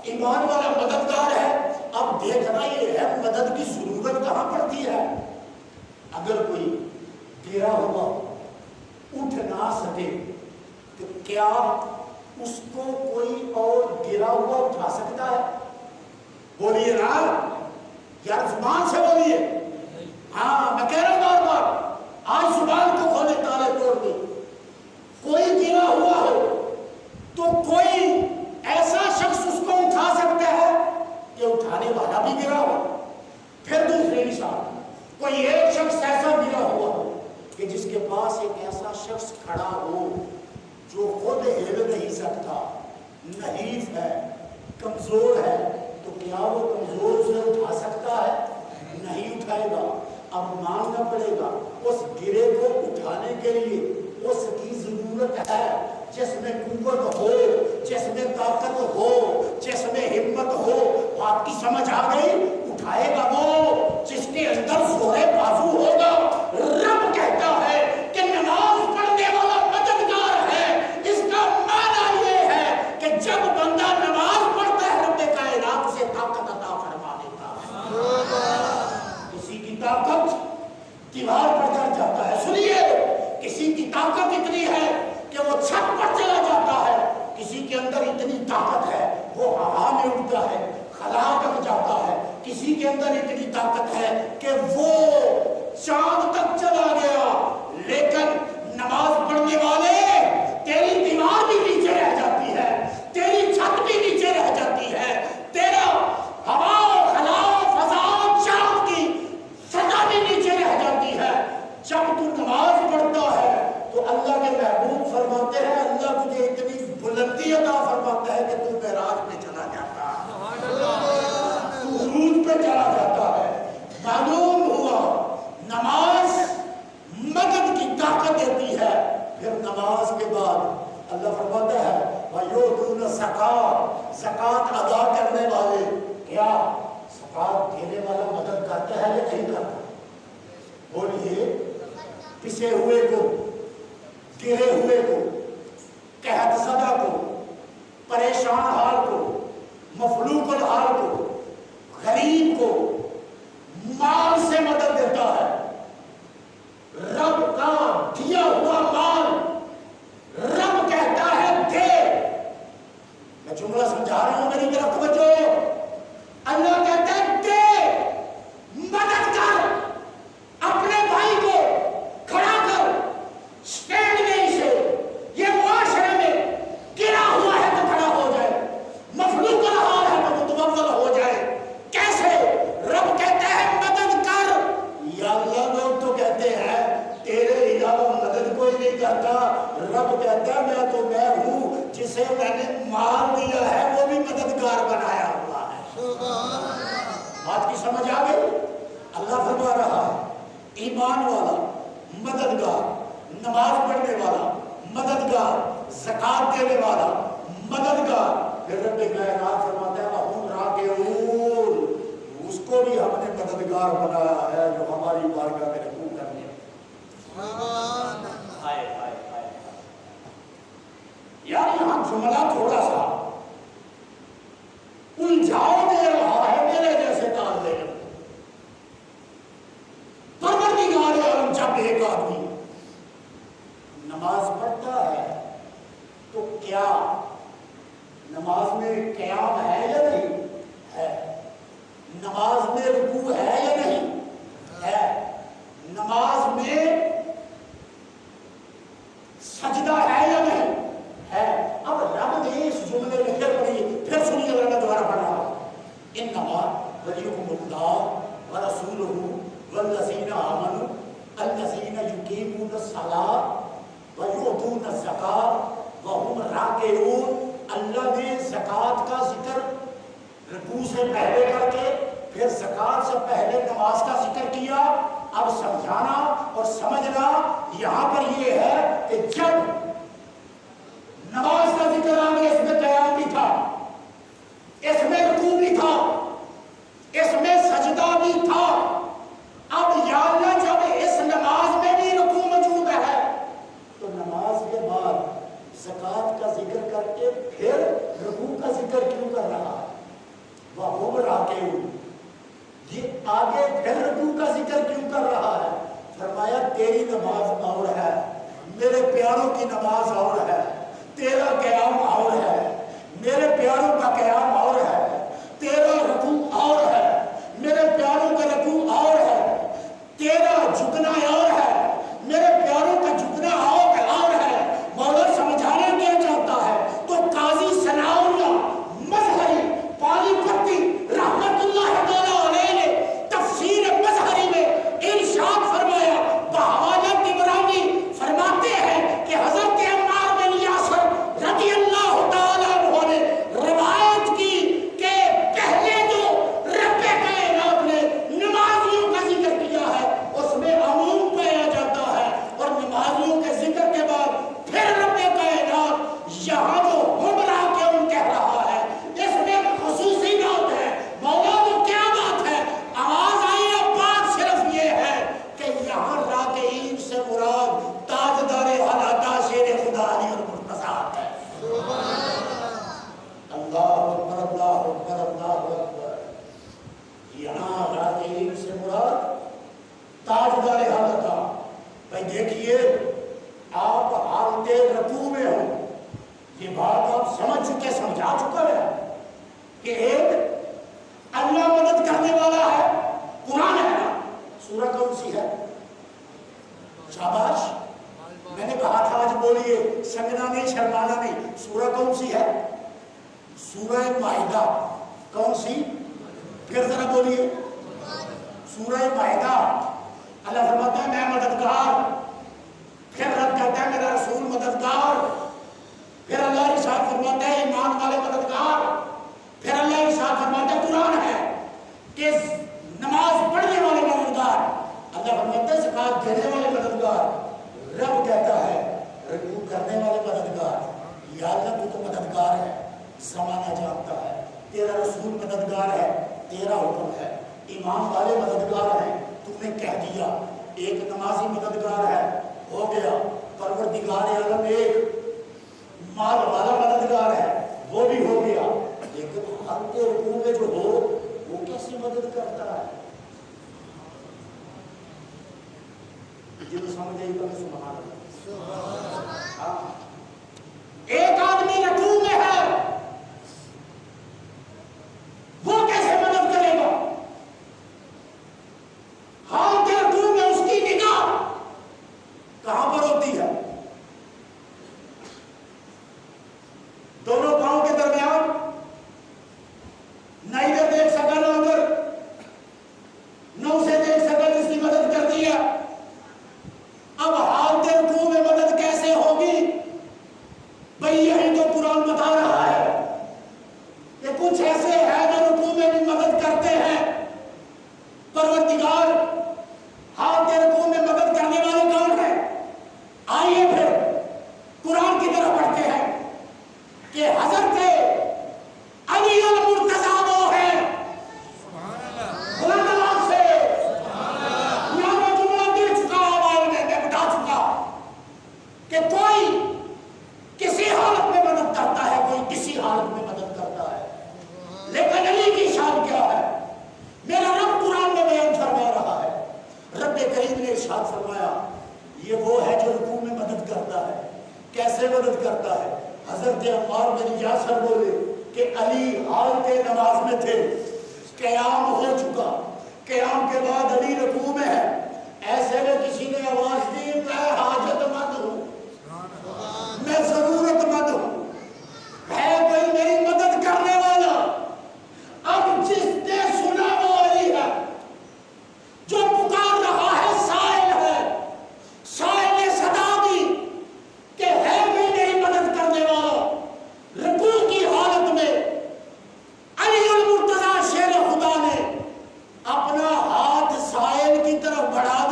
ایمان والا مددگار ہے، اب دیکھنا یہ ہے مدد کی ضرورت کہاں پڑتی ہے۔ اگر کوئی گرا ہوا اٹھ نہ سکے تو کیا اس کو کوئی اور گرا ہوا اٹھا سکتا ہے؟ بولیے نا یار، زبان سے بولیے۔ ہاں میں کہہ رہا ہوں بار بار، آج زبان کو کھولے، تالے توڑ دے۔ کوئی گرا ہوا ہو تو کوئی ایسا شخص اس کو اٹھا سکتا ہے کہ اٹھانے والا بھی گرا ہو۔ پھر دوسری مثال، کوئی ایک شخص ایسا گرا ہوا ہو کہ جس کے پاس ایک ایسا شخص کھڑا ہو جو خود ہل نہیں سکتا، نحیف ہے، کمزور ہے، تو کیا وہ کمزور اسے اٹھا سکتا ہے؟ نہیں اٹھائے گا۔ اب ماننا پڑے گا اس گرے کو اٹھانے کے لیے اس کی ضرورت ہے جس میں قوت ہو، جس میں طاقت ہو، جس میں ہمت ہو۔ آپ کی سمجھ آ گئی؟ اٹھائے گا وہ جس کے اندر زور بازو ہوگا۔ رب کہتا ہے کہ نماز پڑھنے والا مددگار ہے۔ اس کا معنی یہ ہے کہ جب بندہ نماز پڑھتا ہے رب کائنات اسے طاقت عطا فرما دیتا ہے۔ کسی کی طاقت دیوار پر چڑھ جاتا ہے، سنیے، کسی کی طاقت اتنی ہے کہ وہ چھت پر چلا جاتا ہے، کسی کے اندر اتنی طاقت ہے وہ ہوا میں اڑتا ہے، خلا تک جاتا ہے، کسی کے اندر اتنی طاقت ہے کہ وہ چاند تک چلا گیا۔ لیکن نماز پڑھنے والے تیری دیوار بھی نیچے رہ جاتی ہے، تیری چھت بھی نیچے رہ جاتی ہے، تیرا ہوا خلا فضا چاند کی سطح بھی نیچے رہ جاتی ہے۔ جب تو نماز پڑھتا ہے تو اللہ کے محبوب فرماتے ہیں اللہ تجھے اتنی بلندی عطا فرماتا ہے کہ تو معراج پہ چلا جاتا ہے، تو عروج پہ چلا جاتا ہے۔ معلوم ہوا نماز مدد کی طاقت دیتی ہے۔ پھر نماز کے بعد اللہ فرماتا ہے وَيُؤْتُونَ الزَّكَاةَ، زکوٰۃ ادا کرنے والے، کیا زکوٰۃ دینے والا مدد کرتا ہے یا نہیں کرتا؟ بولیے، پسے ہوئے کو، گرے ہوئے کو، قحط زدہ کو، پریشان حال کو، مفلوج الحال کو، غریب کو مال سے مدد دیتا ہے۔ رب کا دیا ہوا مال رب کہتا ہے دے۔ میں جملہ سمجھا رہا ہوں، میری طرف توجہ۔ اللہ کہتا ہے دے، مدد کر، اپنے بھائی کو کھڑا کر، سٹینڈ میں اسے، یہ معاشرے میں گرا ہوا ہے تو کھڑا ہو جائے، مفلوج الحال ہے تو متوول ہو جائے۔ کیسے؟ رب کہتا ہے مدد کر۔ یا اللہ لوگ تو کہتے ہیں تیرے علاوہ مدد کوئی نہیں کرتا۔ رب کہتا ہے میں ہوں جسے میں نے مال دیا ہے وہ بھی مددگار بنایا ہوا ہے۔ بات کی سمجھ آ گئی؟ اللہ فرما رہا ہے ایمان والا مددگار، نماز پڑھنے والا مددگار، زکوٰۃ دینے والا مددگار۔ پھر رب کائنات فرماتا ہے وَهُمْ رَاكِعُونَ، اس کو بھی ہم نے مددگار بنایا ہے جو ہماری بارگاہ میں رکوع کرنے۔ ہائے ہائے ہائے، یار یہاں جملہ تھوڑا سا الجھاؤ دے رہا ہے میرے جیسے طالب علم۔ پروردگار عالم جب ایک آدمی نماز پڑھتا ہے تو کیا نماز میں قیام ہے یا نہیں ہے؟ نماز میں رکوع ہے یا نہیں ہے؟ نماز میں سجدہ ہے یا نہیں ہے؟ اب رب نے اس جملے میں پھر پڑھی، پھر سنیے اگر میں دوبارہ پڑھ رہا ہوں۔ انما ولیکم اللہ ورسولہ والذین آمنوا الذین یقیمون الصلاۃ ویؤتون الزکاۃ وہم راکعون۔ اللہ نے زکوٰۃ کا ذکر رکوع سے پہلے کر کے پھر زکوٰۃ سے پہلے نماز کا ذکر کیا، اب سمجھانا اور سمجھنا یہاں پر یہ ہے کہ جب نماز کا ذکر آگے اس میں قیام بھی تھا، اس میں رکوع بھی تھا، اس میں سجدہ بھی تھا، اب یا اللہ جب اس نماز میں بھی رکوع موجود ہے تو نماز کے بعد زکوٰۃ کا ذکر کر کے پھر رکوع کا ذکر کیوں کر رہا ہے؟ وَهُمْ رَاكِعُونَ، یہ آگے پھر رکوع کا ذکر کیوں کر رہا ہے؟ فرمایا تیری نماز اور ہے، میرے پیاروں کی نماز اور ہے، تیرا قیام اور ہے، میرے پیاروں کا قیام اور ہے، تیرا رکوع اور ہے، میرے پیاروں کا رکوع اور ہے، تیرا جھکنا اور ہے، میرے پیاروں کا جھکنا اور ہے۔ مولا سمجھانا کیا چاہتا ہے؟ تو قاضی ثناء اللہ مظہری پانی پتی رحمت اللہ تعالی علیہ نے تفسیر مظہری میں ارشاد فرمایا، بحوالت عبرانی فرماتے ہیں کہ حضرت عمار بن یاسر رضی اللہ تعالیٰ عنہ نے روایت کی کہ پہلے جو رب کائنات نے نمازیوں کا ذکر کیا ہے اس میں عموم پایا جاتا ہے، اور نمازیوں کے ذکر کے بعد پھر رب کائنات یہاں جو ہم راکعون کہہ رہا ہے اس میں ایک خصوصی بات ہے۔ مولا وہ کیا بات ہے؟ آواز آئی ہے، بات صرف یہ ہے کہ یہاں راکعین سے مراد تاجدار حالاتہ شیر خدا علی المرتضیٰ ہے۔ اللہ اکبر اللہ اکبر اللہ اکبر۔ یہاں راکعین سے مراد تاجدار حالاتہ۔ بھائی دیکھیے، آپ حالت رکوع میں ہو، یہ بات آپ سمجھ چکے، سمجھا چکا ہے کہ ایک اللہ مدد کرنے والا ہے، قرآن ہے نا۔ سورہ کون سی ہے؟ شاباش، میں نے کہا تھا آج بولیے، سنگنا نہیں شرمانا نہیں۔ سورہ کون سی ہے؟ سورہ مائدہ۔ کون سی؟ پھر ذرا بولیے، سورہ مائدہ۔ اللہ فرماتا ہے میں مددگار، پھر رب کہتا ہے میرا رسول مددگار، پھر اللہ ارشاد فرماتا ہے ایمان والے مددگار، پھر اللہ ارشاد فرماتا ہے قرآن ہے کہ نماز پڑھنے والے مددگار، اللہ فرماتا ہے زکوٰۃ دینے والے مددگار، رب کہتا ہے رکوع کرنے والے مددگار۔ یا اللہ تو تو مددگار ہے، زمانہ جانتا ہے، تیرا رسول مددگار ہے، تیرا حکم ہے، ایمان والے مددگار ہیں، تم نے کہہ دیا، ایک نمازی مددگار ہے، ہو گیا، پروردگار عالم ایک، مال والا مددگار ہے، وہ بھی ہو گیا، لیکن ہر کے رکوع میں جو ہو وہ کیسے مدد کرتا ہے؟ جو سمجھے گا سبحان اللہ۔ ایک آدمی رکوع میں ہے، وہ کیسے مدد کرے گا؟ حال کے رکوع میں اس کی نگاہ کہاں پر ہوتی ہے؟ دونوں پاؤں کے درمیان، نہ ادھر دیکھ سکا نہ ادھر، نہ اسے دیکھ سکا جس کی مدد کر دی ہے۔ اب حالت رکوع میں مدد کیسے ہوگی؟ بھئی یہی تو قرآن بتا رہا ہے کہ کچھ ایسے ہیں جو رکوع میں بھی مدد کرتے ہیں۔ پروردگار حالت رکوع میں مدد کرنے والے کون ہیں؟ آئیے پھر قرآن کی طرف پڑھتے ہیں کہ حضرت علی المرتضیٰ وہ ہے، بلند آواز سے یہاں میں جملہ دے چکا ہوں، میں بتا چکا کہ کوئی کسی حالت میں مدد کرتا ہے، کوئی کسی حالت میں مدد کرتا ہے، لیکن علی کی شان کیا ہے؟ میرا رب قرآن میں بیان فرما رہا ہے، رب کریم نے ارشاد فرمایا یہ وہ ہے جو رکوع میں مدد کرتا ہے۔ کیسے مدد کرتا ہے؟ حضرت عمار بن یاسر بولے کہ علی حالت نماز میں تھے، قیام ہو چکا، قیام کے بعد علی رکوع میں ہے، ایسے میں کسی نے آواز دی میں حاجت مند ہوں، میں ضرورت مند ہوں، ہے کوئی میری مدد کرنے والا؟ اب جس نے سنا وہ علی ہے، جو پکار رہا ہے سائل ہے، سائل نے صدا دی کہ ہے کوئی میری مدد کرنے والا۔ رکوع کی حالت میں علی المرتضیٰ شیر خدا نے اپنا ہاتھ سائل کی طرف بڑھا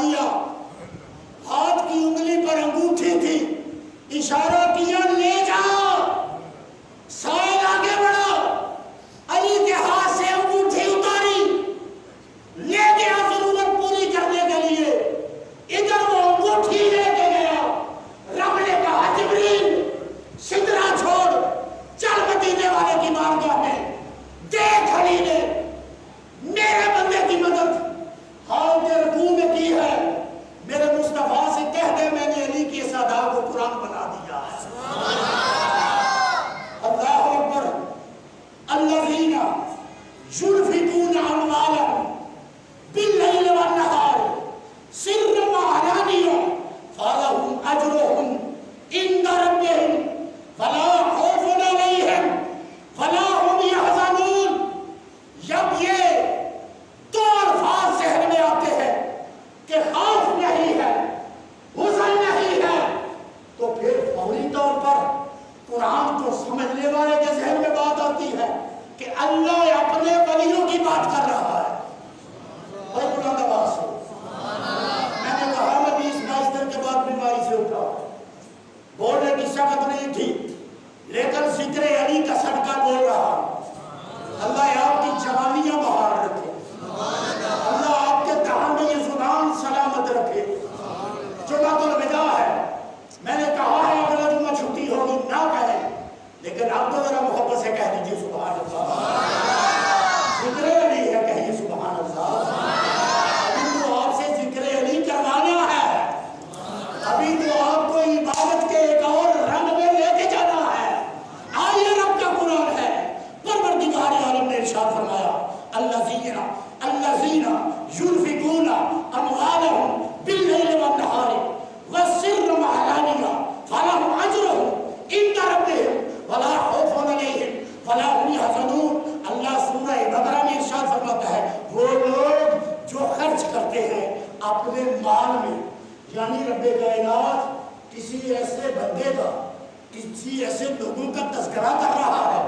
الذین ينفقون اموالهم باللیل والنہار والسر وعلانیہ فلهم اجرهم عند ربهم ولا خوف علیہم ولا هم يحزنون۔ اللہ سورہ بقرہ میں ارشاد فرماتا ہے وہ لوگ جو خرچ کرتے ہیں اپنے مال میں، یعنی رب کائنات کسی ایسے بندے کا، کسی ایسے لوگوں کا تذکرہ کر رہا ہے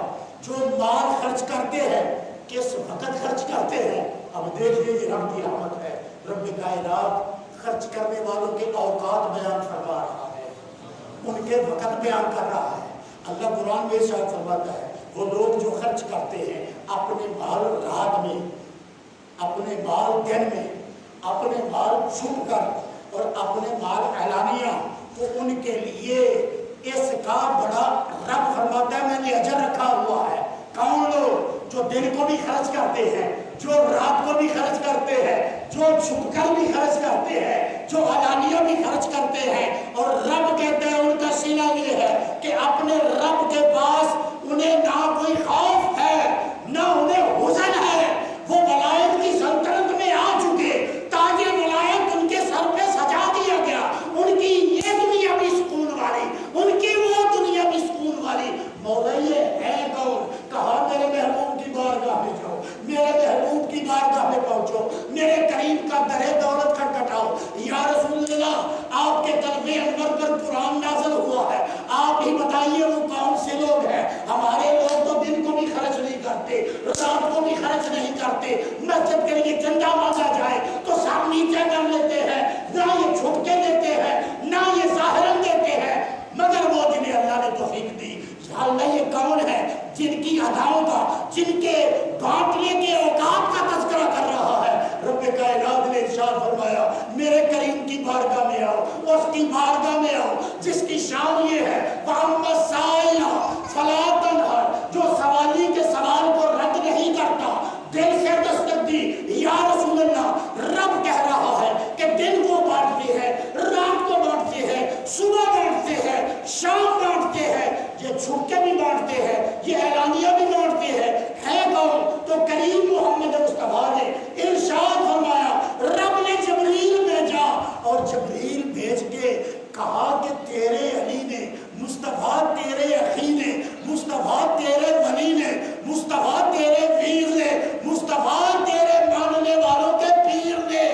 جو مال خرچ کرتے ہیں، کس وقت خرچ کرتے ہیں۔ اب دیکھیے یہ رب کی رحمت ہے، رب کائنات خرچ کرنے والوں کے اوقات بیان فرما رہا ہے، ان کے وقت بیان کر رہا ہے۔ اللہ قرآن میں ارشاد فرماتا ہے وہ لوگ جو خرچ کرتے ہیں اپنے مال رات میں، اپنے مال دن میں، اپنے مال چھپ کر اور اپنے مال اعلانیہ، تو ان کے لیے اس کا بڑا رب فرماتا ہے میں نے اجر رکھا ہوا ہے۔ کون لوگ؟ جو دن کو بھی خرچ کرتے ہیں، جو رات کو بھی خرچ کرتے ہیں، جو چھپ کر بھی خرچ کرتے ہیں، جو علانیہ بھی خرچ کرتے ہیں۔ اور رب کہتے ہیں ان کا سینہ یہ ہے کہ اپنے رب کے پاس انہیں نہ کوئی خوف ہے نہ انہیں حزن ہے۔ وہ ولایت کی سلطنت میں آ چکے، تاج ولایت ان کے سر پہ سجا دیا گیا۔ ان کی یہ دنیا بھی سکون والی، ان کی وہ دنیا بھی سکون والی۔ مولا یہ ہے کون؟ کہا میرے محبوب کی بارگاہ میں جاؤ، میرے محبوب کی بارگاہ میں پہنچو، میرے کریم کا در دولت کھٹکھٹاؤ۔ یا رسول اللہ آپ کے قلب انور پر قرآن نازل ہوا ہے، آپ ہی بتائیے وہ کون سے لوگ ہیں؟ ہمارے لوگ تو دن کو بھی خرچ نہیں کرتے، رات کو بھی خرچ نہیں کرتے۔ مسجد کے لیے چندہ مانگا جائے تو سر نیچے کر لیتے ہیں، نہ یہ چھپ کے دیتے ہیں نہ یہ ظاہراً دیتے ہیں، مگر وہ جنہیں اللہ نے توفیق دی۔ اللہ یہ کون ہے جن کی اداؤں کا، جن کے بانٹنے کے اوقات کا تذکرہ کر رہا ہے؟ رب کائنات نے ارشاد فرمایا میرے کریم کی بارگاہ میں آؤ، اس کی بارگاہ میں آؤ جس کی شان یہ ہے وَأَمَّا السَّائِلَ فَلَا تَنْهَرْ، جو سوالی کے سوال کو رد نہیں کرتا، دل سے دستک دی۔ یا رسول اللہ رب کہہ رہا ہے کہ دن کو بانٹتے ہیں، رات کو بانٹتے ہیں، صبح بانٹتے ہیں، شام بانٹتے ہیں، یہ چھپ کے بھی بانٹتے ہیں، یہ اعلانیہ بھی بانٹتے ہیں۔ ہے کون؟ تو کریم محمد مصطفیٰ نے ارشاد فرمایا رب نے جبریل بھیجا، اور جبریل بھیج کے کہا کہ تیرے علی نے، مصطفیٰ تیرے اخی نے، مصطفیٰ تیرے ولی نے، مصطفیٰ تیرے ویر نے، مصطفیٰ تیرے ماننے والوں کے پیر نے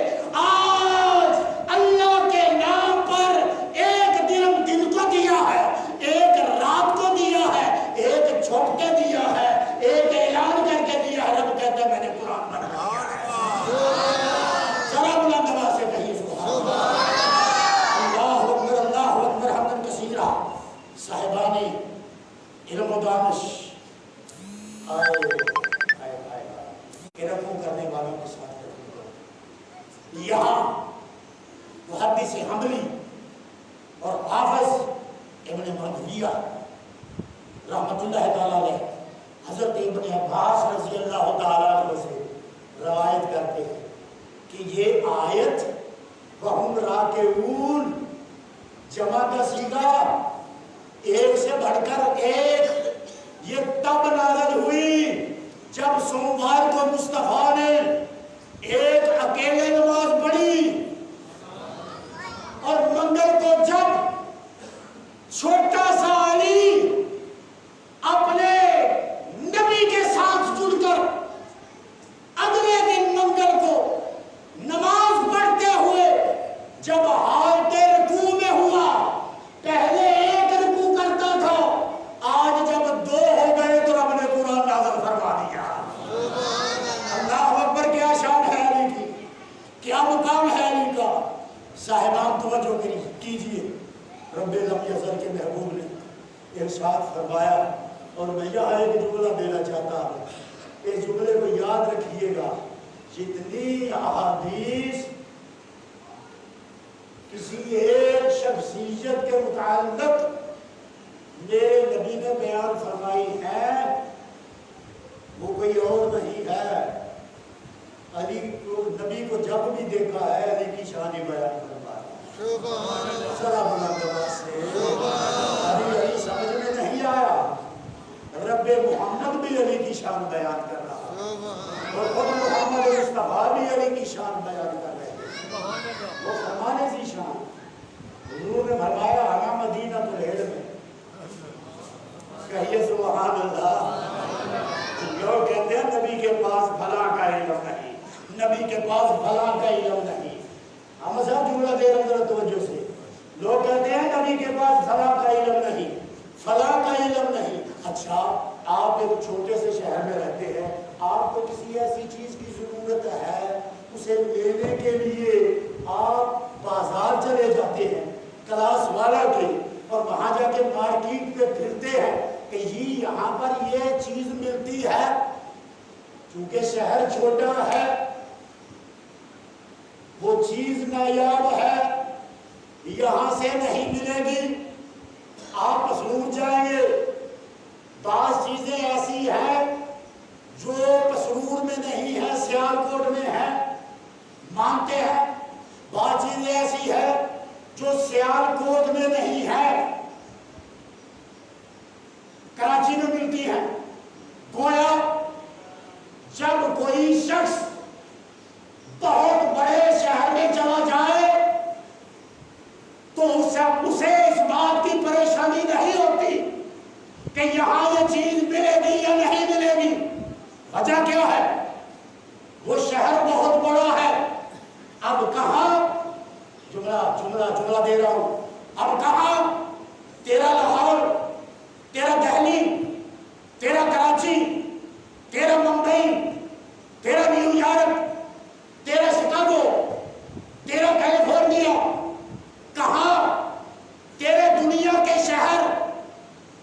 آج اللہ کے نام پر ایک دن کو دیا ہے، ایک رات کو دیا ہے، ایک چھپ کے دیا ہے، ایک اعلان کر کے دیا ہے۔ رب کہتا ہے میں نے قرآن بنایا ہے۔ ذرا بلند آواز سے کہیے سبحان اللہ، اللہ اکبر حمدن کثیرا۔ صاحبان علم و دانش، رفو کرنے والوں کے ساتھ رفو کرو۔ یہاں محدث حنبلی اور حافظ ابن مردویہ رحمت اللہ تعالیٰ علیہ حضرت ابن عباس رضی اللہ تعالیٰ عنہ سے روایت کرتے ہیں کہ یہ آیت وَهُمْ رَاكِعُونَ جمع کا صیغہ ایک سے بڑھ کر ایک، یہ تب نازل ہوئی جب سوموار کو مصطفیٰ نے ایک اکیلے نماز پڑھی، اور منگل کو جب چھوٹا سا علی اپنے نبی کے ساتھ جڑ کر اگلے دن منگل کو نماز پڑھتے ہوئے جب حالت رکوع میں ہوا، پہلے ایک رکوع کرتا تھا، آج جب دو ہو گئے تو رب نے قرآن نازل فرما دیا۔ اللہ اکبر، کیا شان ہے علی کی، کیا مقام ہے علی کا۔ صاحبان توجہ کیجیے، رب لم یزل کے محبوب نے ارشاد فرمایا، اور میں یہاں ایک جملہ دینا چاہتا ہوں، اس جملے کو یاد رکھیے گا۔ جتنی احادیث کسی ایک شخصیت کے متعلق میرے نبی نے بیان فرمائی ہے وہ کوئی اور نہیں ہے، علی کو، نبی کو جب بھی دیکھا ہے علی کی شان بیان فرمائی۔ ذرا بلند آواز سے علی سمجھ میں نہیں آیا، رب محمد بھی علی کی شان بیان کر رہا، اور خود محمد نبی کی شان بیان کر رہے ہیں. وہ فرمانے سی شان. حضور نے فرمایا انا مدینہ العلم. کہیے سبحان اللہ. لوگ کہتے ہیں نبی کے پاس فلاں کا علم نہیں, نبی کے پاس فلاں کا علم نہیں. ہم سب جملہ دے رہے ہیں توجہ سے. لوگ کہتے ہیں نبی کے پاس فلاں کا علم نہیں, فلاں کا علم نہیں. اچھا آپ ایک چھوٹے سے شہر میں رہتے ہیں, آپ کو کسی ایسی چیز کی ضرورت ہے, اسے لینے کے لیے آپ بازار چلے جاتے ہیں کلاس والا کے, اور وہاں جا کے مارکیٹ پہ پھرتے ہیں کہ یہاں پر یہ چیز ملتی ہے. چونکہ شہر چھوٹا ہے, وہ چیز نایاب ہے, یہاں سے نہیں ملے گی. آپ پسرور جائیں گے, بعض چیزیں ایسی ہیں جو پسرور میں نہیں ہے, سیالکوٹ میں ہے, مانتے ہیں. بعض چیزیں ایسی ہے جو سیالکوٹ میں نہیں ہے, کراچی میں ملتی ہیں. گویا جب کوئی شخص بہت بڑے شہر میں چلا جائے تو اسے اس بات کی پریشانی نہیں ہوتی کہ یہاں یہ چیز ملے گی یا نہیں ملے گی. وجہ کیا ہے؟ وہ شہر بہت بڑا ہے. اب کہاں, جملہ دے رہا ہوں, اب کہاں تیرا لاہور, تیرا دہلی, تیرا کراچی, تیرا ممبئی, تیرا نیو یارک, تیرا شکاگو, تیرا کیلیفورنیا, کہاں تیرے دنیا کے شہر,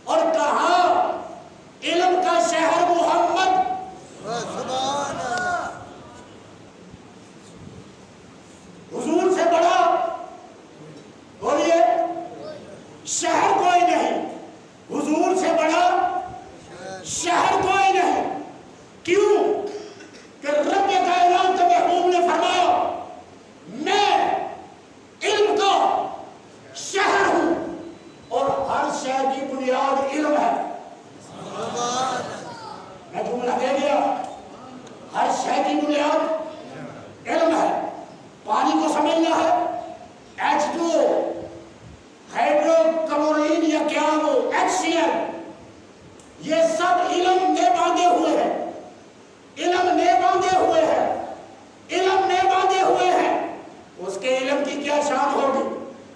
اور کہاں علم کا شہر محمد. سبحان اللہ. حضور سے بڑا بولیے شہر کوئی نہیں, حضور سے بڑا شہر کوئی نہیں. کیوں کہ رب کائنات محبوب نے فرمایا میں علم کا شہر ہوں, اور ہر شہر کی بنیاد علم ہے. میں جملہ دے دیا, ہر شہر کی بنیاد علم ہے. پانی کو سمجھنا ہے, H2O, ہائیڈرو کلورین یا کیا وہ HCl, یہ سب علم نے باندھے ہوئے ہیں, علم نے باندھے ہوئے ہیں, علم نے باندھے ہوئے ہیں. اس کے علم کی کیا شان ہوگی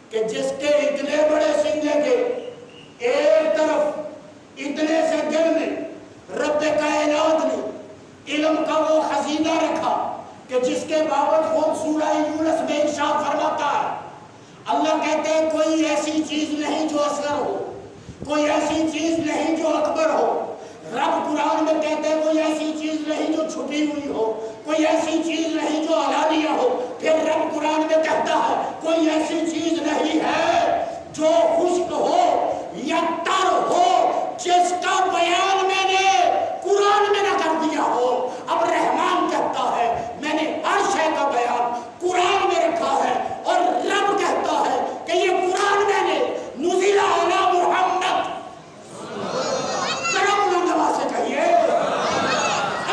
کہ جس کے اتنے بڑے سنگے کے ایک طرف اتنے سے دل میں رب کائنات نے علم کا وہ خزینہ رکھا کہ جس کے بابت خود سورہ یونس میں ارشاد فرماتا ہے. اللہ کہتے ہیں کوئی ایسی چیز نہیں جو اصغر ہو, کوئی ایسی چیز نہیں جو اکبر ہو. رب قرآن میں کہتے ہیں کوئی ایسی چیز نہیں جو چھپی ہوئی ہو, کوئی ایسی چیز نہیں جو علانیہ ہو. پھر رب قرآن میں کہتا ہے کوئی ایسی چیز نہیں ہے جو خشک ہو یا تر ہو جس کا بیان میں نے قرآن میں نہ کر دیا ہو. اب رحمان کہتا ہے میں نے ہر شے کا بیان قرآن میں رکھا ہے, اور رب کہتا ہے کہ یہ قرآن میں نے نزل علی محمد. ذرا نواز سے کہیے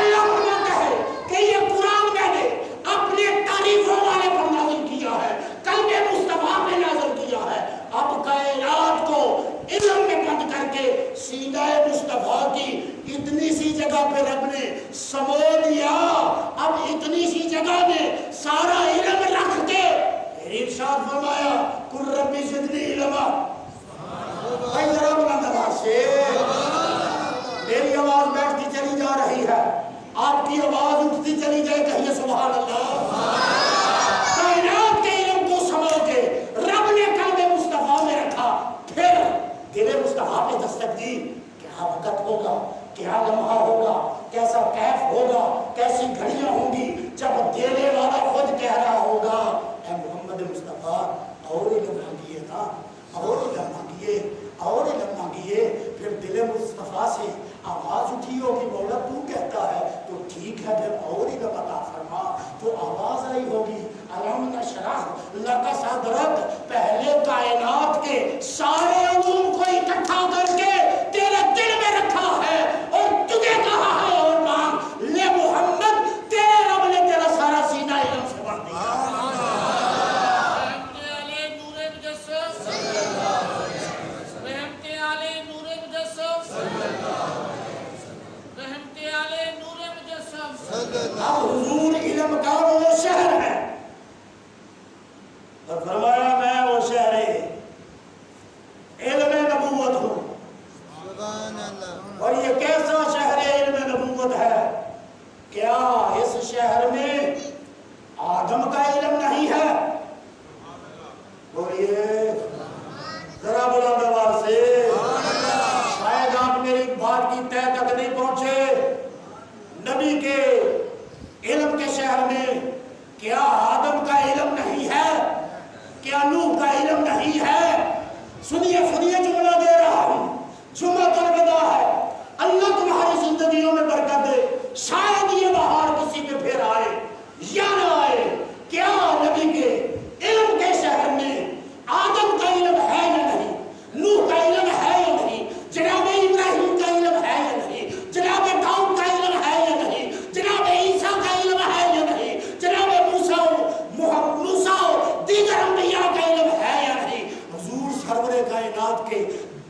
اللہ کہے کہ یہ قرآن میں نے اپنے تعریفوں والے پر نازل کیا ہے, قلب مصطفیٰ پہ نازل کیا ہے. اب کائنات کو علم میں بند کر کے سینہ مصطفیٰ کی اتنی سی جگہ پہ رب نے سمو دیا. اب اتنی سی جگہ میں سارا علم رکھ کے ارشاد فرمایا قل ربی زدنی علما. بھائی ذرا بلند آواز سے, میری آواز بیٹھتی چلی جا رہی ہے, آپ کی آواز اٹھتی چلی جائے, کہیے سبحان اللہ. کائنات کے علم کو سمو کے رب نے قلب مصطفیٰ میں رکھا, پھر دل مصطفیٰ پہ دستک دی. کیا وقت ہوگا, کیا لمحہ ہوگا, کیسا کیف ہوگا, کیسی گھڑیاں ہوں گی جب دینے والا خود کہہ رہا ہوگا اے محمد مصطفیٰ اور علم مانگیے نا, اور علم مانگیے, اور علم مانگیے. پھر دل مصطفیٰ سے آواز اٹھی ہوگی مولا تو کہتا ہے تو ٹھیک ہے پھر اور علم عطا فرما. تو آواز آئی ہوگی الم نشرح لک صدرک. پہلے کائنات کے سارے علوم کو اکٹھا کر کے تیرے دل میں رکھا ہے, اور تجھے کہا ہے اور مانگ لے محمد. تیرے رب نے تیرا سارا سینہ آدم کا علم نہیں ہے؟ بولیے ذرا بلند آواز سے، شاید آپ میری بات کی تہ تک نہیں پہنچے۔ نبی کے علم کے شہر میں کیا آدم کا علم نہیں ہے؟ کیا نوح کا علم نہیں ہے؟ سنیے جملہ دے رہا ہوں، جمعہ الوداع ہے۔ اللہ تمہاری زندگیوں میں برکت دے۔ شاید یہ بہار کسی پہ پھر آئے یا نہ آئے۔ کیا نبی کے علم کے شہر میں آدم کا علم ہے یا نہیں؟ نوح کا علم ہے یا نہیں؟ جناب ابراہیم کا علم ہے یا نہیں؟ جناب داؤد کا علم ہے یا نہیں؟ جناب عیسیٰ کا علم ہے یا نہیں؟ جناب موسیٰ دیگر انبیاء کا علم ہے یا نہیں؟ حضور سرور کائنات کے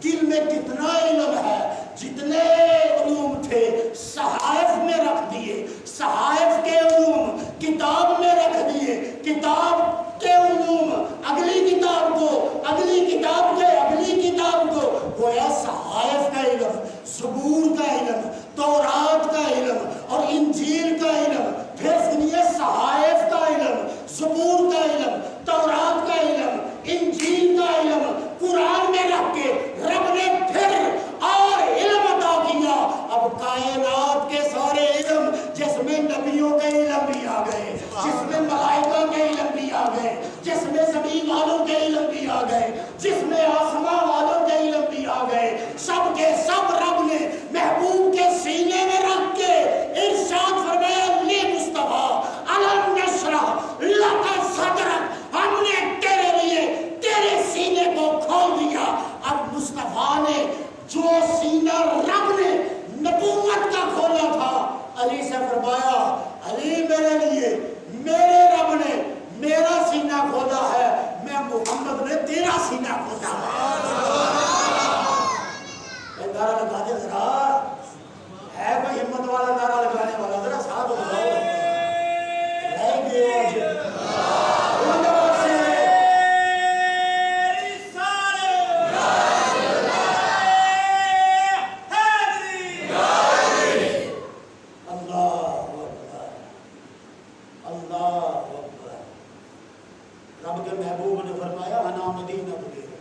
دل میں کتنا علم ہے؟ جتنے علوم تھے صحائف میں رکھ دیے، صحائف کے علوم کتاب میں رکھ دیے، کتاب کے علوم اگلی کتاب کو، اگلی کتاب کے اگلی کتاب کو، گویا صحائف کا علم، زبور کا علم، تورات کا علم اور انجیل کا علم، پھر سنیے صحائف کا علم، زبور کا علم، تورات کا علم، انجیل کا علم قرآن میں رکھ کے رب نے پھر اور علم عطا کیا۔ اب کائنات کے سارے علم جس میں نبیوں کے علم بھی آ گئے، جس میں ملائکہ کے علم بھی آ گئے، جس میں زمین والوں کے علم بھی آ گئے، جس میں آسمان والوں کے علم بھی آ گئے، سب کے سب رب نے محبوب کے سینے میں رکھ کے ارشاد فرمایا لی مصطفیٰ علم نشرح لک صدرک، ہم نے تیرے لیے تیرے سینے کو کھول دیا۔ اب مصطفیٰ نے جو سینہ رب نے نبوت کا کھولا تھا، علی سے فرمایا علی میرے لیے میرے رب نے میرا سینہ کھولا ہے، میں محمد نے تیرا سینہ کھولا ہے۔ نعرہ لگا دے ذرا، ہے کوئی ہمت والا نعرہ لگانے والا؟ ذرا ساتھ بتاؤ رہ گئے آج رب کے محبوب نے فرمایا انا مدینہ تو لے لو،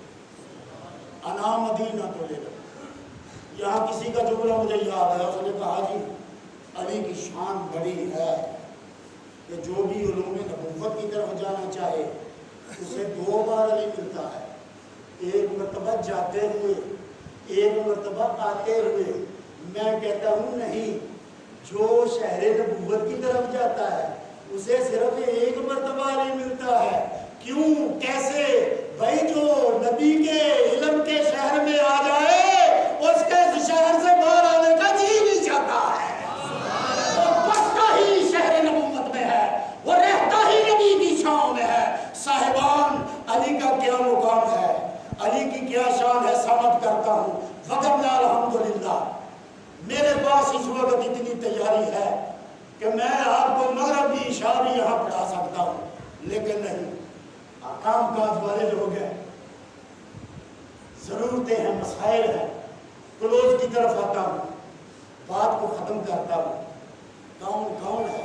انا مدینہ تو لے لو۔ یہاں کسی کا جملہ مجھے یاد ہے، اس نے کہا جی علی کی شان بڑی ہے کہ جو بھی علوم نبوت کی طرف جانا چاہے اسے 2 بار علی ملتا ہے، ایک مرتبہ جاتے ہوئے، ایک مرتبہ آتے ہوئے۔ میں کہتا ہوں نہیں، جو شہر نبوت کی طرف جاتا ہے اسے صرف ایک مرتبہ علی ملتا ہے۔ کیوں؟ کیسے؟ بھائی جو نبی کے علم کے شہر میں آ جائے اس کے شہر سے باہر آنے کا جی نہیں چاہتا ہے، وہ بستا ہی شہر نبوت میں ہے، وہ رہتا ہی نبی کی چھاؤں میں ہے۔ صاحبان علی کا کیا مقام ہے، علی کی کیا شان ہے، سمجھ کرتا ہوں۔ وقتنا الحمدللہ میرے پاس اس وقت اتنی تیاری ہے کہ میں آپ کو مغرب بھی عشاء بھی یہاں پڑھا سکتا ہوں، لیکن نہیں، کام کاج والے لوگ ہیں، ضرورتیں ہیں، مسائل ہیں، کلوز کی طرف آتا ہوں، بات کو ختم کرتا ہوں۔ کون ہے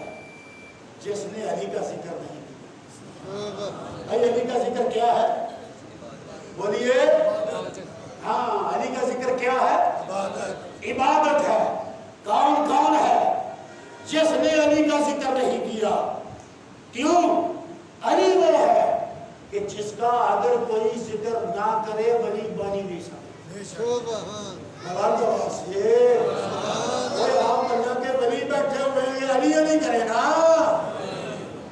جس نے علی کا ذکر نہیں کیا؟ بھائی علی کا ذکر کیا ہے؟ بولیے۔ ہاں، علی کا ذکر کیا ہے؟ عبادت ہے۔ کون ہے جس نے علی کا ذکر نہیں کیا؟ کیوں؟ علی وہ ہے کہ جس کا اگر کوئی ذکر نہ کرے ولی بانی نہیں سکتے۔ آپ اللہ کے ولی بیٹھے ہوئے ہیں، علی علی کرے نا،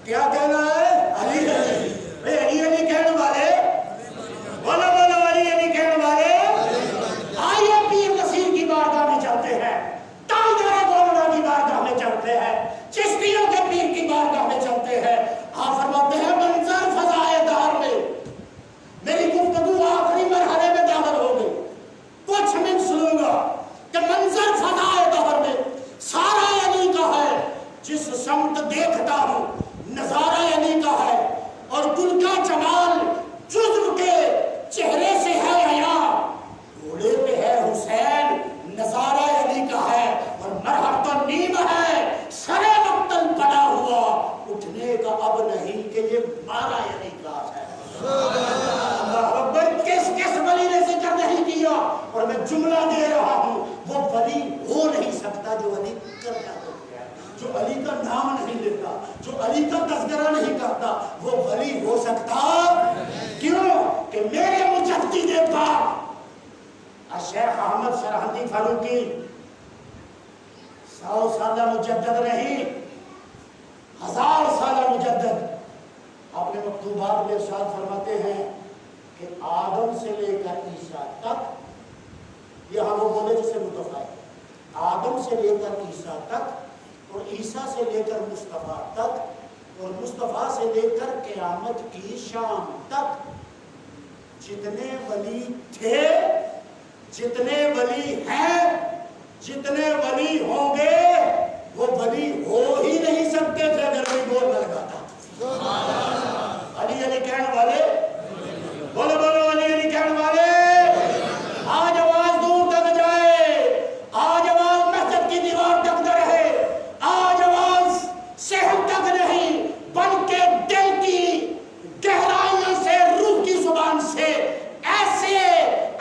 کیا کہنا ہے؟ علی علی۔ علی علی کہنے والے بولو بولو، علی علی کہنے والے آئیے پیر نصیر کی بارگاہ میں چلتے ہیں، تاجدار گولڑا کی بارگاہ میں چلتے ہیں، چشتیوں کے پیر کی بارگاہ میں چلتے ہیں۔ آپ فرماتے ہیں منظر فضائے دار میں میری گفتگو آخری مرحلے میں داخل ہو گئی، کچھ من سنوں گا کہ منظر فضائے دار میں سارا علی کا ہے، جس سمت دیکھتا ہوں نظارہ علی کا ہے، اور گل کا جمال جزو کے چہرے سے ہے حیا، گھوڑے پہ ہے حسین نظارہ علی کا ہے، اور مرحب تو نیم ہے سرے مقتل پڑا ہوا اٹھنے پوچھنے کا اب نہیں کہ یہ مارا یعنی کا ہے. اللہ اکبر. کس کس ولی نے ذکر نہیں کیا؟ اور میں جملہ دے رہا ہوں، وہ ولی ہو نہیں سکتا جو علی کرتا ہے، جو علی کا نام نہیں لیتا، جو علی کا تذکرہ نہیں کرتا، وہ ولی ہو سکتا. کیوں کہ میرے مجدد پاک شیخ احمد سرہندی فاروقی 100 سالہ مجدد نہیں، 1000 سالہ مجدد. اپنے مکتوبات میں ارشاد فرماتے ہیں کہ آدم سے لے کر عیسیٰ تک، یہ ہم وہ بولے جسے مصطفیٰ ہے، آدم سے لے کر عیسیٰ تک، اور عیسیٰ سے لے کر مصطفیٰ تک، اور مصطفیٰ سے لے کر قیامت کی شام تک جتنے ولی تھے، جتنے ولی ہیں، جتنے ولی ہوں گے، وہ ولی ہو ہی نہیں سکتے تھے اگر کوئی بول نہ لگاتا. علی علی کہنے والے بولو بولو، علی علی کہنے والے. آج آواز دور تک جائے، آج آواز مسجد کی دیوار تک نہ رہے، آج آواز صحت تک نہیں بلکہ دل کی گہرائیوں سے، روح کی زبان سے ایسے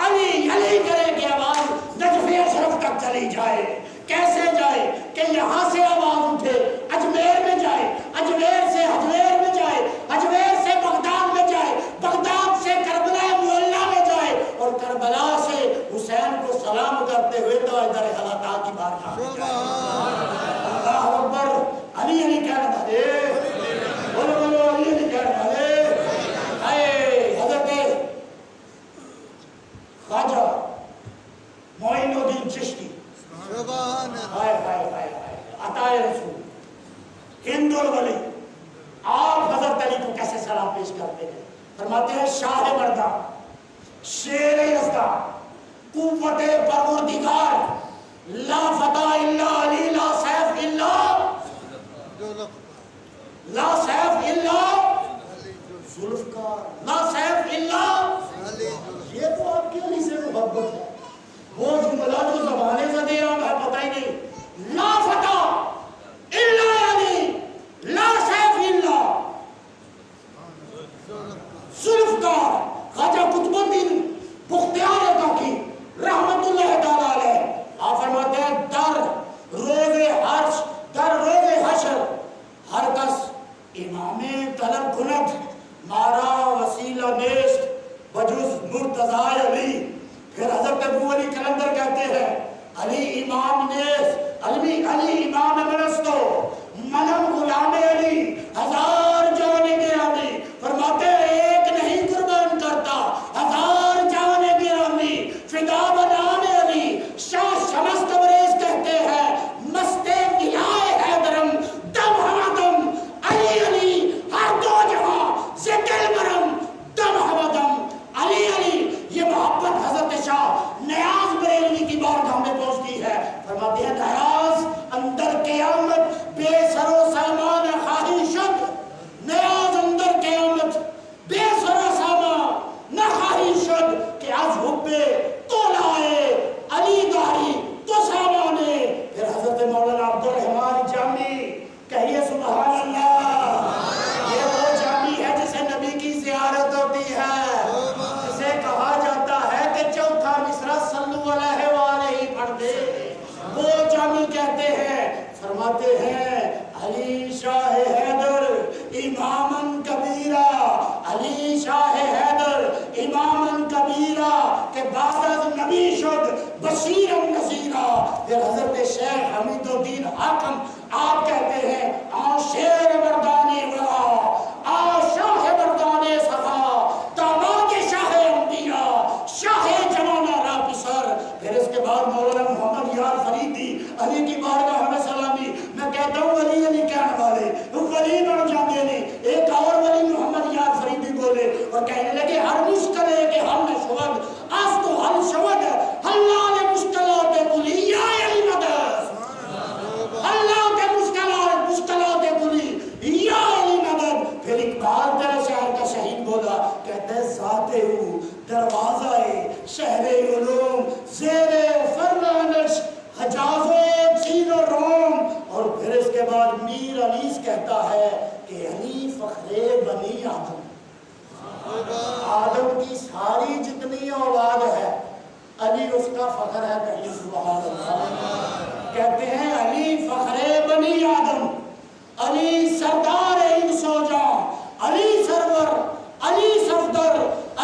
علی علی کرے کہ آواز نجف اشرف تک چلی جائے. کیسے جائے کہ یہاں سے آواز اٹھے، اجمیر میں جائے، اجمیر سے اجمیر میں جائے، اجمیر سے بغداد میں جائے، بغداد سے کربلا معلیٰ میں جائے، اور کربلا سے حسین کو سلام کرتے ہوئے تاجدار حضرات کی بارگاہ میں جائے. اللہ اکبر. علی علی کہنے والے بولو بولو، علی علی کہنے والے. اے حضرت خواجہ معین الدین چشتی عطائے رسول ہند الولی، آپ حضرت علی کو کیسے سلام پیش کرتے ہیں؟ فرماتے ہیں شاہ مردہ، شیر یزدہ، قوت پروردگار، لا فتح الا علی، لا سیف الا، لا سیف الا ذوالفقار، لا سیف الا. یہ تو آپ کی علی سے محبت ہے. وہ جملہ جو زبانیں زدے آپ ہے پتہ ہی نہیں. لا فتح الا علی، لا سیف الا ذوالفقار. خواجہ قطب الدین بختیار کاکی رحمت اللہ تعالی علیہ آپ فرماتے ہیں در روز حرش، در روز حشر ہر کس امام طلب کند، مارا وسیلہ نیست بجز مرتضی علی. پھر حضرت ابو علی کلندر کہتے ہیں علی امام نیست، علی امام منستو، منم غلام علی، 1000 جان گرامی. فرماتے ہیں ایک نہیں قربان کرتا، 1000 جان گرامی. فدا بنام علی، شاہ شمس تبریز کہتے ہیں مستے ملائے حیدرم، دم ہمدم علی علی، ہر دو جہاں سے دل برم، دم ہمدم علی علی. یہ محبت حضرت شاہ نیاز بریلوی کی بارگاہ میں پہنچتی ہے. فرماتے ہیں نیاز اندر قیامت بے سر و سامان خواہی شد، نیاز اندر قیامت بے سر و سامان نہ خواہی شد کہ از حب تو لائے علی داری تو سامانے. پھر حضرت مولانا عبدالرحمن جامی کہیے سبحان اللہ. یہ وہ جامی ہے جسے نبی کی زیارت ہوتی ہے، جسے کہا جاتا ہے کہ چوتھا مصرع صلو علیہ وآلہ پڑھ دے. وہ جامی کہتے ہیں، فرماتے ہیں علی شاہ حیدر امامن کبیرہ، علی شاہ حیدر امامن کبیرہ کہ بعد از نبی شد بشیرم نذیرہ. پھر حضرت شیخ حمید الدین حاکم آپ کہتے ہیں آن شیر مردانی ورا، آن شاہ مردانی سخا، داماد شاہ انبیاء، شاہ جمانہ را پسر. پھر اس کے بعد مولانا محمد یار فریدی علی کی بارگاہ میں سلامی. میں کہتا ہوں علی علی کہنے والے ولی بن جاتے ہیں. ایک اور ولی محمد یار فریدی بولے اور کہنے لگے ہر مشکل ہے کہ ہم نے شود از تو حل شود اللہ نے مشکلات کلی یا علی مدد، اللہ کے مشکلات کلی یا علی مدد. پھر اقبال تیرے شہر کا شہید بولا، کہتے ہیں ذات او دروازہ شہر علوم زیر فرمانش حجاز و چین و روم. اور پھر اس کے بعد میر علیس کہتا ہے کہ ہے کہیں سبحان اللہ. کہتے ہیں علی فخر بنی آدم، علی سردار انس و جاں، علی سرور، علی صفدر،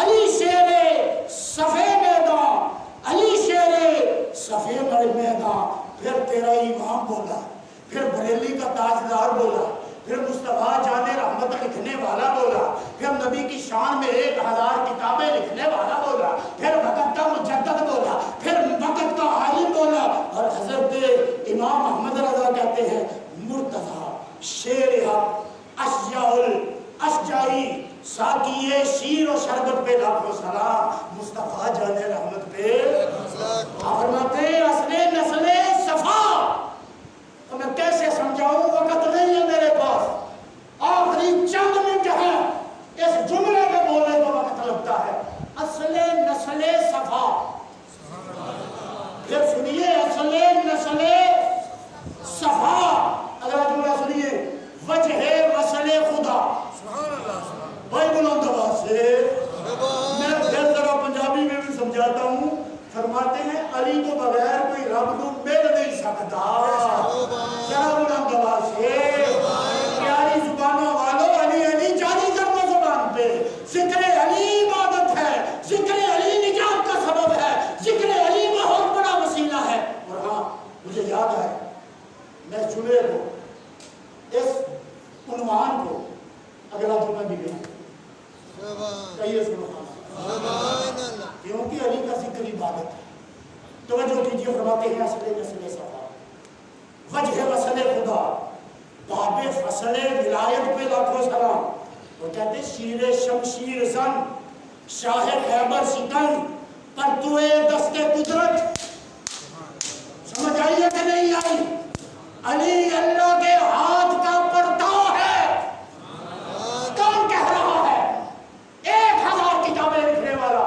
علی شیر صفے میدان، علی شیر صفے میدان. پھر تیرا امام بولا، پھر بریلی کا تاجدار بولا، پھر مصطفیٰ جان رحمت لکھنے والا بولا، پھر نبی کی شان میں 1000 کتابیں لکھنے والا بولا، پھر وقت کا مجدد بولا، پھر وقت کا عالم بولا. اور حضرت امام احمد رضا کہتے ہیں مرتضیٰ شیر حق اشجاع الاشجاعی ساقی شیر و شربت پہ لاکھوں سلام. مصطفیٰ جان رحمت پہ فرماتے ہیں اصل نسل صفا. تو میں کیسے سمجھاؤں، وقت نہیں ہے میرے پاس، آخری چند منٹ ہے، اس جملے میں بولنے کو وقت لگتا ہے. اصل نسل صفا، پھر سنیے اصل نسل صفا. اگلا جملہ سنیے وجہ وصل خدا. بھائی بلند آواز سے میں پھر ذرا پنجابی میں بھی سمجھاتا ہوں. فرماتے ہیں علی کو بغیر کوئی رب کو مل نہیں سکتا. ذرا بلند آواز سے پیاری زبانوں والوں علی علی جاری کرنا زبان پہ. ذکر علی عبادت ہے، ذکر علی نجات کا سبب ہے، ذکر علی بہت بڑا وسیلہ ہے. اور ہاں مجھے یاد ہے میں جمعے کو اس عنوان کو اگلا جمعہ بھی گیا کہیے سبحان اللہ، کیونکہ علی کا ذکر عبادت ہے. توجہ کیجیے فرماتے ہیں اصل نسل صفا، وجہ وصل خدا، باب فصل ولایت پہ لاکھوں سلام. وہ کہتے ہیں شیر شمشیر زن، شاہ خیبر سکن، پرتوے دست قدرت. سمجھ آئیے کہ نہیں آئی؟ علی اللہ کے ہاتھ کا پرتاؤ ہے. کون کہہ رہا ہے؟ 1000 کتابیں لکھنے والا،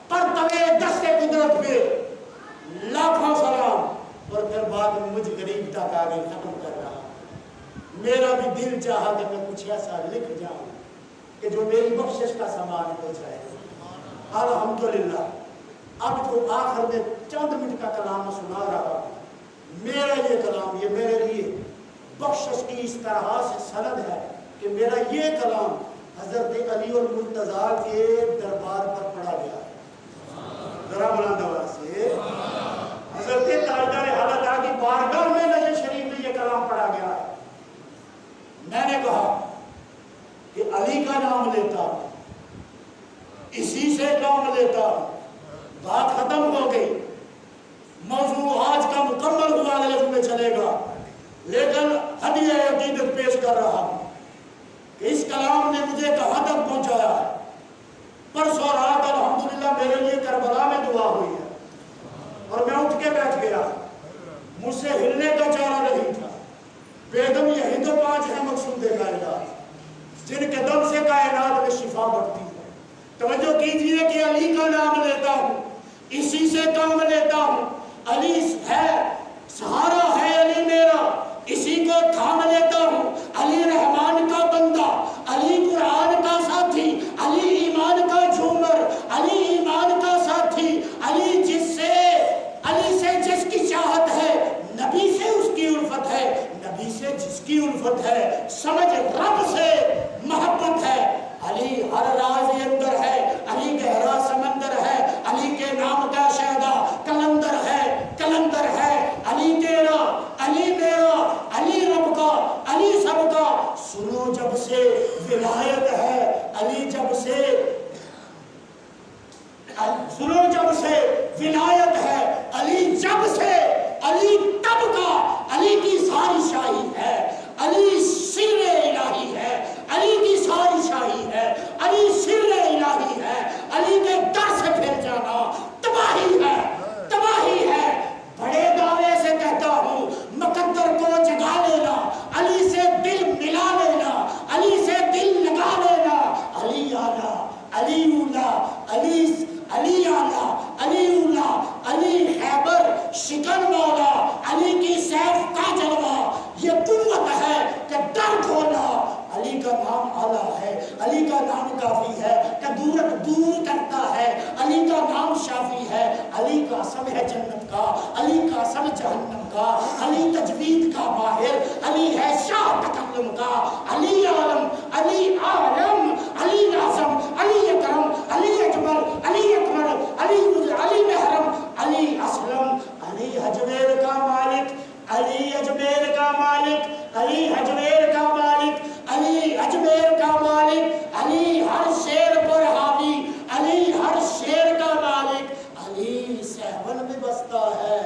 پرتوے دست قدرت پہ لاکھوں سلام. اور پھر بعد میں مجھ غریب تک آگے ختم کر رہا. میرا بھی دل چاہا کہ میں کچھ ایسا لکھ جاؤں کہ جو میری بخشش کا سامان ہو جائے. الحمدللہ اب جو آخر میں چند منٹ کا کلام سنا رہا ہوں، میرا یہ کلام یہ میرے لیے بخشش کی اس طرح سے سند ہے کہ میرا یہ کلام حضرت علی اور مرتضیٰ کے دربار پر پڑھا گیا. ذرا بلند آواز سے حضرت تاجدار حالات کی بارگاہ میں نظر شریف میں یہ کلام پڑھا گیا ہے. میں نے کہا کہ علی کا نام لیتا ہوں، اسی سے کام لیتا ہوں. بات ختم ہو گئی، موضوع آج کا مکمل ہوا، اگلے جمعے چلے گا. لیکن ہدیہ عقیدت پیش کر رہا ہوں کہ اس کلام نے مجھے کہاں تک پہنچایا ہے. پرسوں رات الحمدللہ میرے لیے کربلا میں دعا ہوئی ہے اور میں اٹھ کے بیٹھ گیا. مجھ سے ہلنے کا چارہ نہیں تھا. بیگم یہی تو 5 ہیں مقصود کائنات جن کے دم سے کائنات میں شفا بڑھتی ہے. توجہ کیجئے کہ علی کا نام لیتا ہوں، اسی سے کام لیتا ہوں. علی ہے سہارا ہے علی میرا، اسی کو تھام لیتا ہوں. علی رحمان کا بندہ، علی قرآن کا ساتھی، علی ایمان کا جھومر، علی ایمان کا ساتھی. علی سے جس کی چاہت ہے، نبی سے اس کی الفت ہے، نبی سے جس کی الفت ہے، سمجھ رب سے محبت ہے. علی ہر راز اندر ہے، علی گہرا سمندر ہے، علی کے نام کا شہدا کلندر ہے، کلندر ہے. علی تیرا، علی میرا، علی رب کا، علی سب کا. سنو جب سے ولایت ہے علی، جب سے سنو جب سے ولایت ہے علی، جب سے علی تب کا. علی کی ساری شاہی ہے، علی سر الہی ہے، علی کی ساری شاہی ہے، علی سر الہی ہے. علی کے در سے پھر جانا تباہی ہے، تباہی ہے. بڑے دعوے سے کہتا ہوں مقدر کو جگا لینا، علی سے دل ملا لینا، علی سے دل لگا لینا. علی اعلیٰ، علی اولا، علی اعلیٰ، علی اولا، علی خیبر شکن مولا، علی کی سیف کا جلوہ. یہ قوت ہے کہ نام اعلیٰ ہے، علی کا نام کافی ہے، کدورت دور کرتا ہے، علی کا نام شافی ہے، علی کا سب ہے جنت کا، علی کا سب جہنم کا، علی تجوید کا ماہر، علی ہے شاہ تکلم کا، علی عالم، علی عالم، علی ناظم، علی اکرم، علی اجمل، علی اکمل، علی محرم، علی اسلم، علی اجمیر کا مالک، علی اجمیر کا مالک، علی اجمیر کا مالک، علی اجمیر کا مالک، علی ہر شیر پر حاوی، علی ہر شیر کا مالک، علی سہون میں بستا ہے،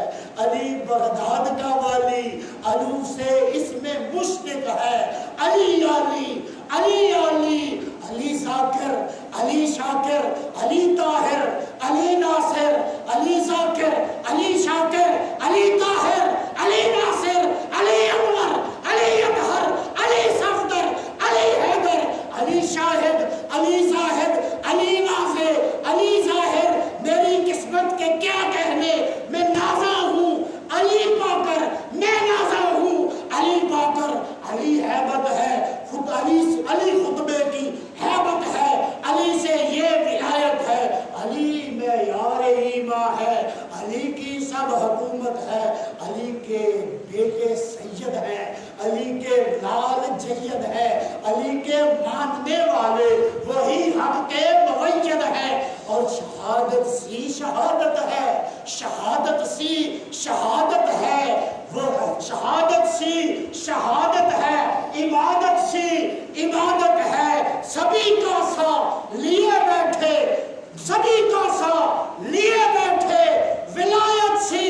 علی بغداد کا والی، علو سے اس میں مشرق ہے، علی علی، علی علی، علی ذاکر، علی شاکر، علی طاہر، علی ناصر، علی ذاکر، علی شاکر، علی طاہر، علی ناصر، علی انور، علی اطہر، علی صفدر، علی حیدر، علی شاہد، علی زاہد، علی نافع، علی ظاہر، میری قسمت کے کیا کہنے، میں نازا ہوں، علی پاکر، میں نازا ہوں، علی پاکر، علی حیبت ہے، خود علی خطبے کی حیبت ہے، علی سے یہ ولایت ہے، علی معیار ایمان ہے، علی کی سب حکومت ہے، علی کے بیٹے سید ہیں، علی کے لال جید ہے، علی کے ماننے والے وہی حق کے موید ہے، اور شہادت سی شہادت ہے، شہادت سی شہادت ہے، وہ شہادت سی شہادت ہے، عبادت سی عبادت ہے، سبھی کا سا لیے بیٹھے، سبھی کا سا لیے بیٹھے، ولایت سی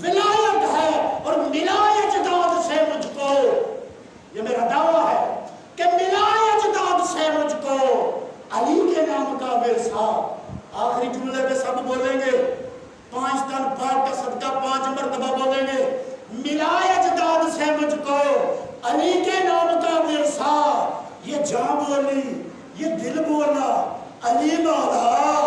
ولایت ہے، اور ملائے اجداد سے مجھ کو، یہ میرا دعویٰ ہے کہ ملائے اجداد سے مجھ کو علی کے نام کا ورثہ۔ آخری جملے پہ سب بولیں گے، 5 دن پاک کا صدقہ 5 مرتبہ بولیں گے، ملائے اجداد سے مجھ کو علی کے نام کا ورثہ۔ یہ جان بولی، یہ دل بولا، علی مولا